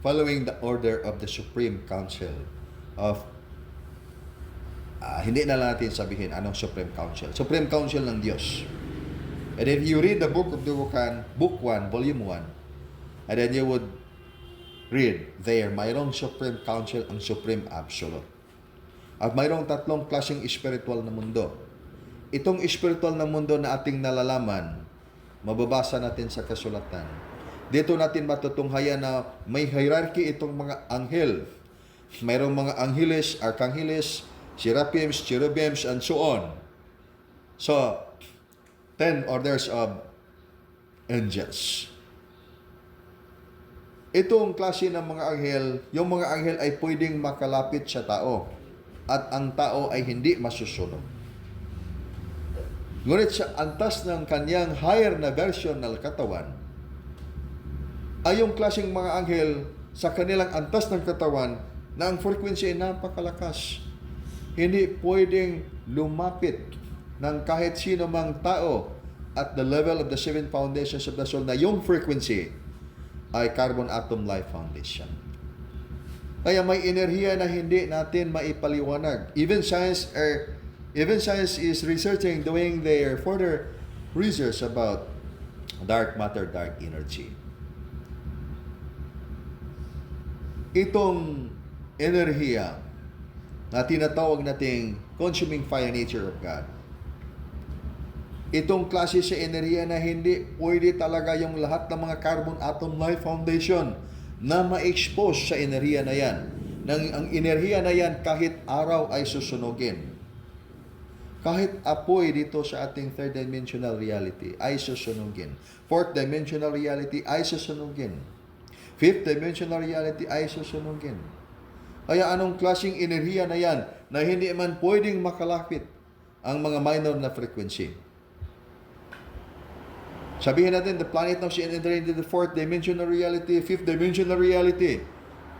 following the order of the Supreme Council of hindi na lang natin sabihin anong Supreme Council. Supreme Council ng Diyos. And if you read the book of Durukan, Book 1, Volume 1, and then you would read there, mayroong Supreme Council ang Supreme Absolute. At mayroong tatlong klaseng spiritual na mundo. Itong spiritual na mundo na ating nalalaman, mababasa natin sa kasulatan. Dito natin matutunghayan na may hierarchy itong mga anghel. Mayroong mga angeles, archangheles, seraphims, cherubims, and so on. So, 10 orders of angels. Itong klase ng mga anghel, yung mga anghel ay pwedeng makalapit sa tao at ang tao ay hindi masusunod. Ngunit sa antas ng kanyang higher na version ng katawan, ay yung klaseng mga anghel sa kanilang antas ng katawan na ang frequency ay napakalakas. Hindi pwedeng lumapit ng kahit sino mang tao at the level of the 7 foundations of the soul na yung frequency ay carbon atom life foundation. Kaya may enerhiya na hindi natin maipaliwanag. Even science is researching, doing their further research about dark matter, dark energy. Itong enerhiya na tinatawag nating consuming fire nature of God. Itong klase sa enerhiya na hindi pwede talaga yung lahat ng mga carbon atom life foundation na ma-expose sa enerhiya na yan. Ang enerhiya na yan kahit araw ay susunugin. Kahit apoy dito sa ating third dimensional reality ay susunugin. Fourth dimensional reality ay susunugin. Fifth dimensional reality ay susunugin. Kaya anong klaseng enerhiya na yan na hindi man pwedeng makalapit ang mga minor na frequency? Sabihin natin, the planet now is entering into the fourth dimensional reality, fifth dimensional reality.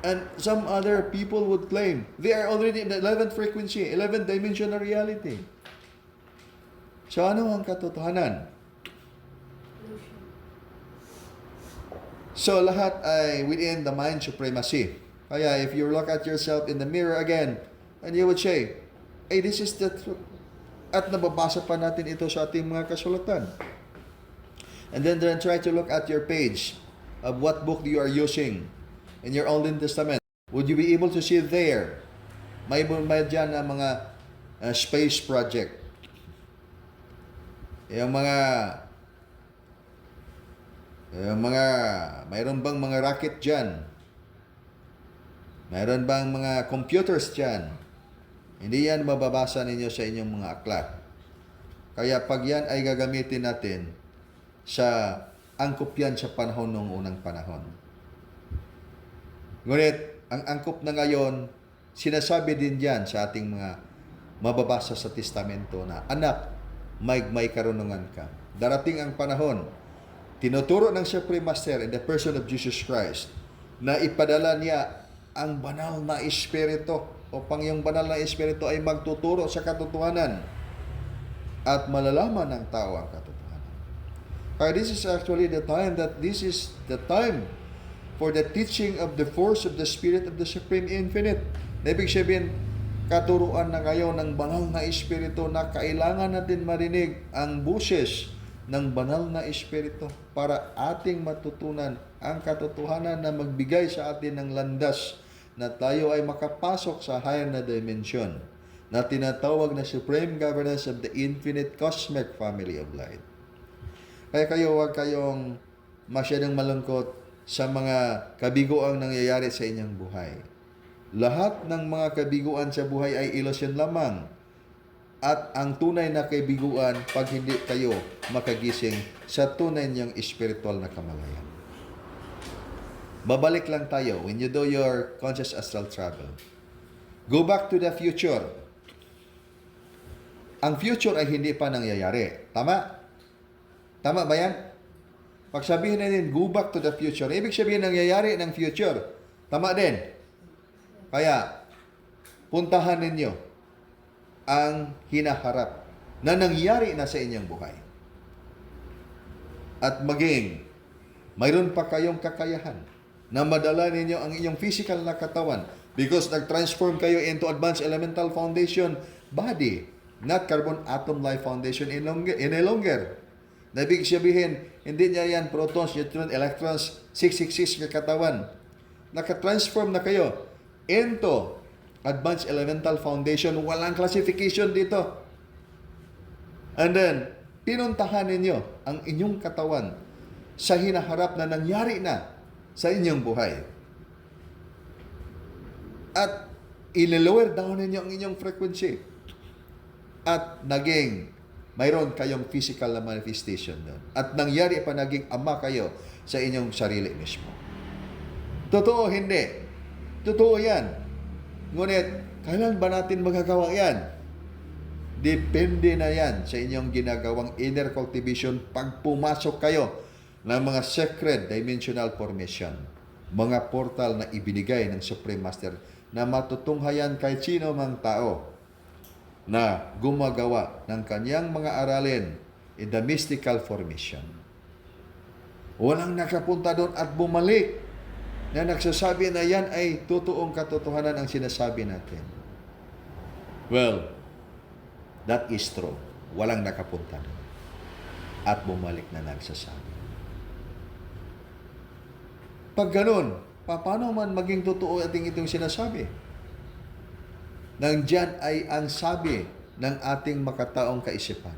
And some other people would claim they are already in the 11th frequency, 11th dimensional reality. So ano ang katotohanan? So lahat ay within the mind supremacy. Kaya if you look at yourself in the mirror again, and you would say, hey, this is the truth. At nababasa pa natin ito sa ating mga kasulatan. And then try to look at your page of what book you are using in your Old Testament. Would you be able to see there? May dyan na mga space project. Yung mga mayroon bang mga rocket dyan? Mayroon bang mga computers dyan? Hindi yan mababasa ninyo sa inyong mga aklat. Kaya pag yan ay gagamitin natin, sa angkop yan sa panahon ng unang panahon. Ngunit, ang angkop na ngayon, sinasabi din yan sa ating mga mababasa sa testamento na, anak, may karunungan ka. Darating ang panahon, tinuturo ng Supreme Master in the person of Jesus Christ na ipadala niya ang banal na Espiritu upang yung banal na Espiritu ay magtuturo sa katotohanan at malalaman ng tao ang katotohanan. This is actually the time that this is the time for the teaching of the force of the Spirit of the Supreme Infinite. Ibig sabihin, katuruan na kayo ng banal na Espiritu na kailangan natin marinig ang buses ng banal na Espiritu para ating matutunan ang katotohanan na magbigay sa atin ng landas na tayo ay makapasok sa higher na dimension na tinatawag na Supreme Governance of the Infinite Cosmic Family of Light. Kaya kayo, huwag kayong masyadong malungkot sa mga kabiguang nangyayari sa inyong buhay. Lahat ng mga kabiguan sa buhay ay ilusyon lamang. At ang tunay na kabiguan pag hindi kayo makagising sa tunay niyang spiritual na kamalayan. Babalik lang tayo when you do your conscious astral travel. Go back to the future. Ang future ay hindi pa nangyayari. Tama? Tama ba yan? Pag sabihin natin, go back to the future, ibig sabihin nangyayari ng future. Tama din. Kaya, puntahan ninyo ang hinaharap na nangyari na sa inyong buhay. At maging, mayroon pa kayong kakayahan na madala ninyo ang inyong physical na katawan because nag-transform kayo into Advanced Elemental Foundation body, not Carbon Atom Life Foundation any longer. Na ibig sabihin, hindi niya yan protons, neutrons, electrons, 666 na katawan. Naka-transform na kayo into Advanced Elemental Foundation. Walang classification dito. And then, pinuntahan ninyo ang inyong katawan sa hinaharap na nangyari na sa inyong buhay. At ililower down ninyo ang inyong frequency. At naging mayroon kayong physical na manifestation doon. At nangyari pa naging ama kayo sa inyong sarili mismo. Totoo, hindi. Totoo yan. Ngunit, kailan ba natin magagawa yan? Depende na yan sa inyong ginagawang inner cultivation pag pumasok kayo ng mga sacred dimensional formation. Mga portal na ibinigay ng Supreme Master na matutunghayan kay sino mang tao na gumagawa ng kanyang mga aralin in the mystical formation. Walang nakapunta doon at bumalik na nagsasabi na yan ay totoong katotohanan ang sinasabi natin. Well, that is true. Walang nakapunta doon at bumalik na nagsasabi. Pag ganun, paano man maging totoo ating itong sinasabi? Nandyan ay ang sabi ng ating makataong kaisipan.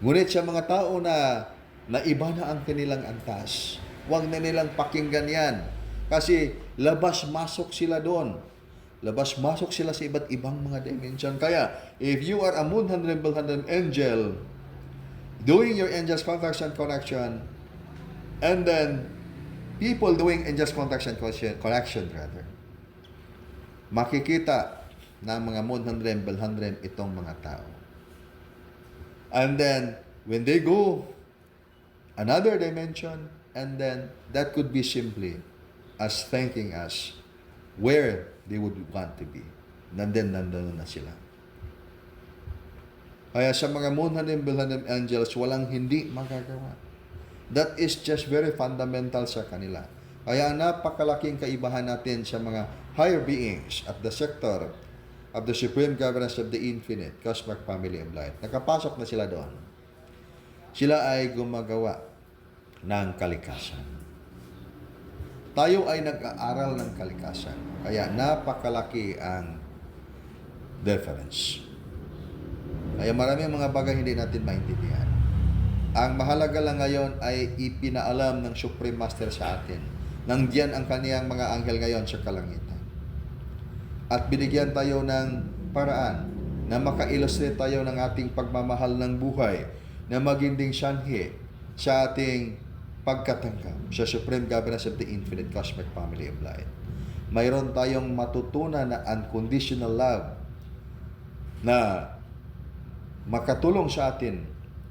Ngunit sa mga tao na naiba na ang kanilang antas, huwag na nilang pakinggan yan. Kasi labas-masok sila doon. Labas-masok sila sa iba't ibang mga dimension. Kaya, if you are a moon 100 angel, doing your angel's contacts and connection, and then people doing angel's contacts and connection, makikita ng mga moon 100 itong mga tao. And then, when they go another dimension, and then that could be simply as thanking us where they would want to be. Nandun na sila. Kaya sa mga moon 100 angels, walang hindi magagawa. That is just very fundamental sa kanila. Kaya napakalaking kaibahan natin sa mga higher beings at the sector of the Supreme Governance of the Infinite Cosmic Family of Light. Nakapasok na sila doon. Sila ay gumagawa ng kalikasan. Tayo ay nag-aaral ng kalikasan. Kaya napakalaki ang difference. Kaya maraming mga bagay hindi natin maintindihan. Ang mahalaga lang ngayon ay ipinaalam ng Supreme Master sa atin. Nandiyan ang kaniyang mga anghel ngayon sa kalangitan. At binigyan tayo ng paraan na maka-illustrate tayo ng ating pagmamahal ng buhay na maging ding sanhi sa ating pagkatanggap sa Supreme Governance of the Infinite Cosmic Family of Light. Mayroon tayong matutunan na unconditional love na makatulong sa atin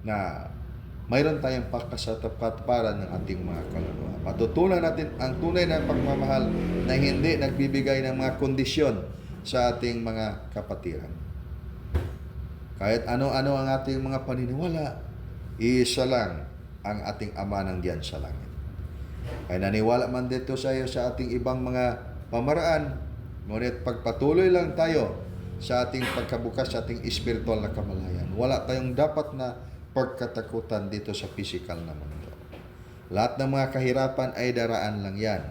na mayroon tayong pagkasatapataparan ng ating mga kaluluwa. Matutunan natin ang tunay na pagmamahal na hindi nagbibigay ng mga kondisyon sa ating mga kapatiran. Kahit ano-ano ang ating mga paniniwala, iisa lang ang ating Ama ng diyan sa langit. Ay naniwala man dito sa iyo sa ating ibang mga pamaraan, ngunit pagpatuloy lang tayo sa ating pagkabukas, sa ating espiritual na kamalayan. Wala tayong dapat na pagkatakutan dito sa physical na mundo. Lahat ng mga kahirapan ay daraan lang yan.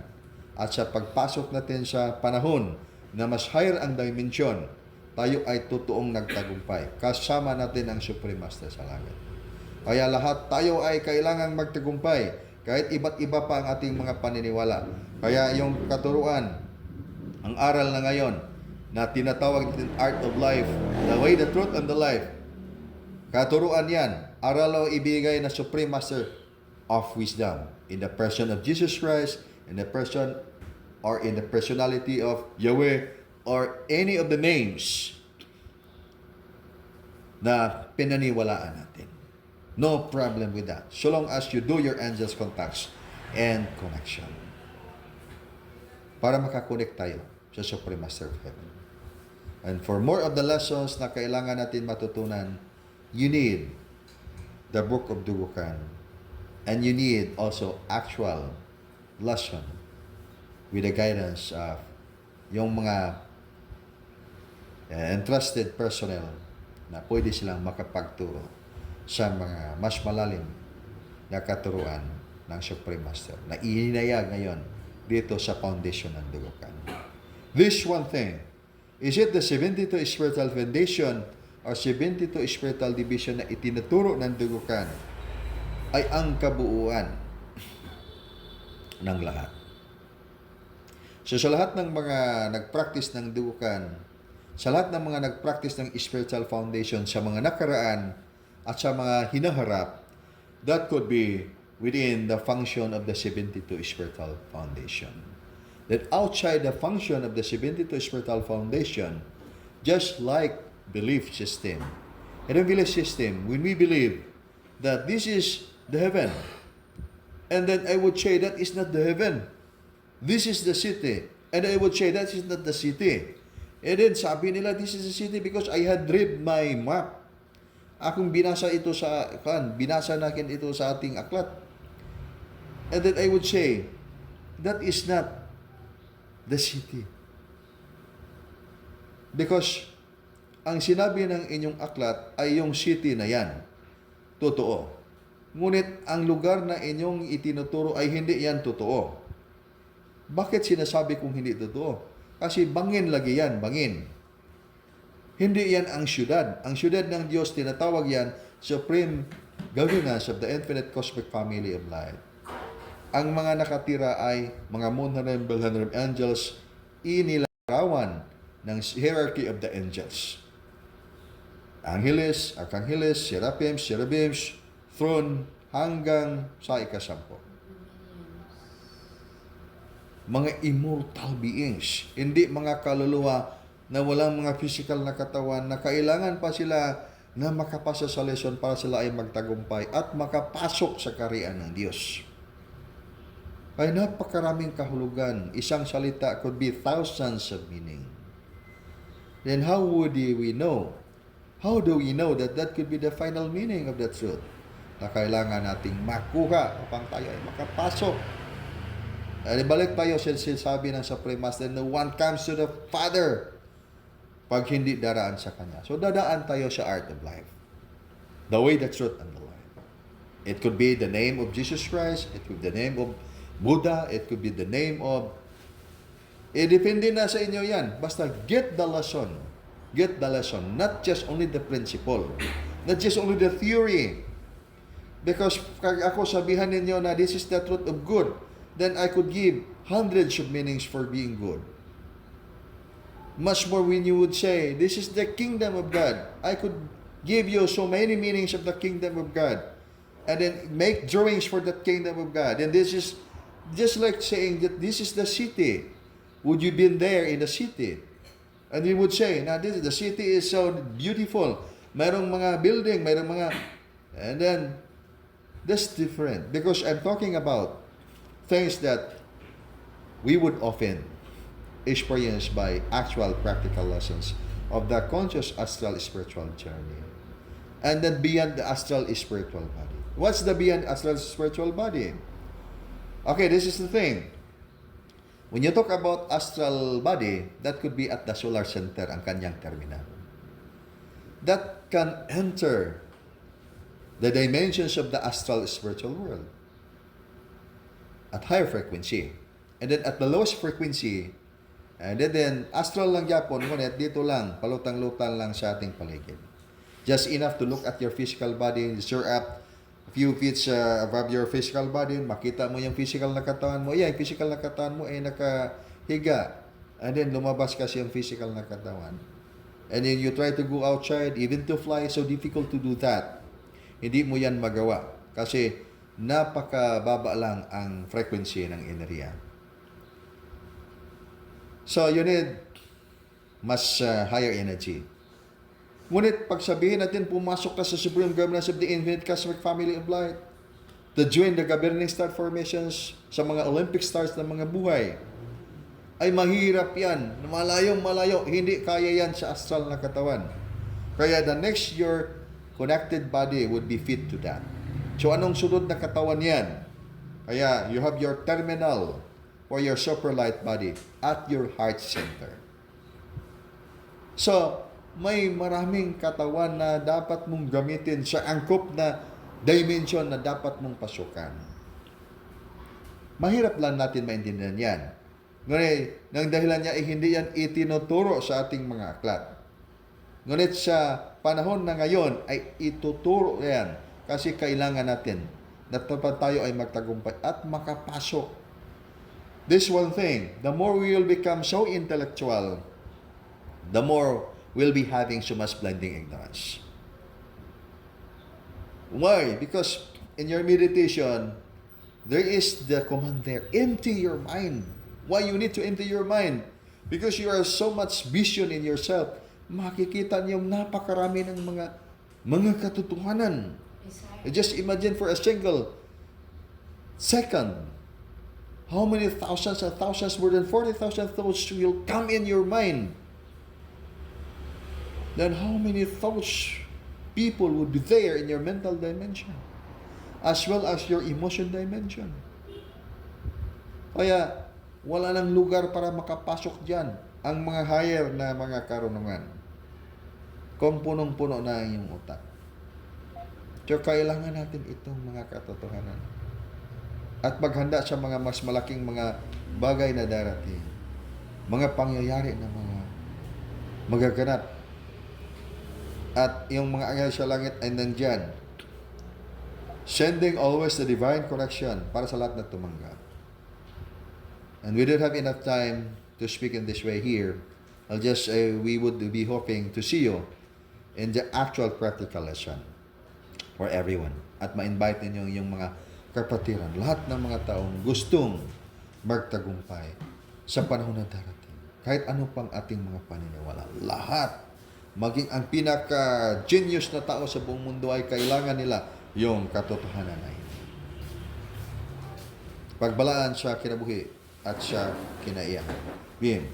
At sa pagpasok natin sa panahon na mas higher ang dimension, tayo ay totoong nagtagumpay. Kasama natin ang Supreme Master sa langit. Kaya lahat tayo ay kailangang magtagumpay kahit iba't iba pa ang ating mga paniniwala. Kaya yung katuruan, ang aral na ngayon na tinatawag natin Art of Life, the way, the truth, and the life. Katuruan yan, aral o ibigay na Supreme Master of Wisdom in the person of Jesus Christ, in the person or in the personality of Yahweh or any of the names na pinaniwalaan natin. No problem with that. So long as you do your angels contacts and connection. Para makakonect tayo sa Supreme Master of Heaven. And for more of the lessons na kailangan natin matutunan, you need the Book of Dugukan. And you need also actual lesson with the guidance of yung mga entrusted personnel na pwede silang makapagturo sa mga mas malalim na katuruan ng Supreme Master na ihinayag ngayon dito sa foundation ng Dugukan. This one thing, is it the 72 spiritual foundation or 72 spiritual division na itinuturo ng Dugukan ay ang kabuuan ng lahat. So sa lahat ng mga nag-practice ng Dugukan, sa lahat ng mga nag-practice ng spiritual foundation sa mga nakaraan at sa mga hinaharap, that could be within the function of the 72 spiritual foundation. That outside the function of the 72 spiritual foundation, just like belief system, in a belief system, when we believe that this is the heaven, and then I would say that is not the heaven, this is the city, and I would say that is not the city. And then sabi nila, this is the city because I had read my map. Akong binasa ito binasa natin ito sa ating aklat. And then I would say, that is not the city. Because ang sinabi ng inyong aklat ay yung city na yan. Totoo. Ngunit ang lugar na inyong itinuturo ay hindi yan totoo. Bakit sinasabi kong hindi totoo? Kasi bangin lagi yan, bangin. Hindi yan ang syudad. Ang syudad ng Diyos, tinatawag yan Supreme Governance of the Infinite Cosmic Family of Light. Ang mga nakatira ay mga moonharem, belharem angels, inilarawan ng hierarchy of the angels. Angeles, Archangeles, Seraphims, Cherubims, throne, hanggang sa ikasampo. Mga immortal beings, hindi mga kaluluwa na walang mga physical na katawan na kailangan pa sila na makapasa sa lesson para sila ay magtagumpay at makapasok sa kaharian ng Diyos. Ay napakaraming kahulugan. Isang salita could be thousands of meaning. Then how would we know? How do we know that that could be the final meaning of the truth? Na kailangan nating makuha upang tayo ay makapasok. Ay balik tayo sa sinasabi ng Supreme Master, no one comes to the Father pag hindi daraan sa Kanya. So dadaan tayo sa Art of Life. The way, the truth, and the life. It could be the name of Jesus Christ. It could be the name of Buddha. It could be the name of... depende na sa inyo yan. Basta get the lesson. Get the lesson. Not just only the principle. Not just only the theory. Because kag ako sabihan ninyo na this is the truth of good, then I could give hundreds of meanings for being good. Much more when you would say, this is the kingdom of God. I could give you so many meanings of the kingdom of God. And then make drawings for the kingdom of God. And this is just like saying that this is the city. Would you been there in the city? And we would say, now this the city is so beautiful. Mayroong mga building, mayroong mga... And then, that's different. Because I'm talking about things that we would often experience by actual practical lessons of the conscious astral spiritual journey. And then beyond the astral spiritual body. What's the beyond astral spiritual body? Okay, this is the thing. When you talk about astral body, that could be at the solar center, ang kanyang terminal. That can enter the dimensions of the astral spiritual world at higher frequency. And then at the lowest frequency, and then astral lang yapon, ngunit dito lang, palutang-lutang lang sa ating paligid. Just enough to look at your physical body, sure up a few feet above your physical body, makita mo yung physical na katawan mo. Yeah, yung physical na katawan mo ay nakahiga. And then lumabas kasi yung physical na katawan. And then you try to go outside, even to fly, so difficult to do that. Hindi mo yan magawa kasi napakababa lang ang frequency ng enerhiya. So you need much higher energy. Ngunit pag sabihin natin, pumasok ka sa Supreme Governance of the Infinite Cosmic Family of Light, to join the governing star formations sa mga Olympic stars ng mga buhay, ay mahirap yan. Malayo, hindi kaya yan sa astral na katawan. Kaya the next your connected body would be fit to that. So anong sunod na katawan yan? Kaya you have your terminal or your super light body at your heart center. So, may maraming katawan na dapat mong gamitin sa angkop na dimension na dapat mong pasukan. Mahirap lang natin maintindihan yan. Ngunit, ng dahilan niya ay hindi yan itinuturo sa ating mga aklat. Ngunit sa panahon na ngayon ay ituturo yan kasi kailangan natin na tayo ay magtagumpay at makapasok. This one thing, the more we will become so intellectual, the more we'll be having so much blinding ignorance. Why? Because in your meditation, there is the command there, empty your mind. Why you need to empty your mind? Because you are so much vision in yourself. Makikita niyo napakarami ng mga katotohanan. Desire. Just imagine for a single second, how many thousands and thousands, more than 40,000 thoughts will come in your mind. Then how many thoughts people would be there in your mental dimension, as well as your emotion dimension. Kaya, wala nang lugar para makapasok dyan ang mga higher na mga karunungan. Kung punong-puno na ang iyong utak. So, kailangan natin itong mga katotohanan. At maghanda sa mga mas malaking mga bagay na darating. Mga pangyayari na mga magaganap. At yung mga anghel sa langit ay nandyan. Sending always the divine connection para sa lahat na tumanggap. And we don't have enough time to speak in this way here. I'll just we would be hoping to see you in the actual practical lesson for everyone. At ma-invite ninyo yung mga kapatiran, lahat ng mga taong gustong magtagumpay sa panahon na darating. Kahit ano pang ating mga paniniwala. Lahat, maging ang pinaka-genius na tao sa buong mundo ay kailangan nila yung katotohanan na ito. Pagbalaan sa kinabuhi at sa kinaiyahan. Bim.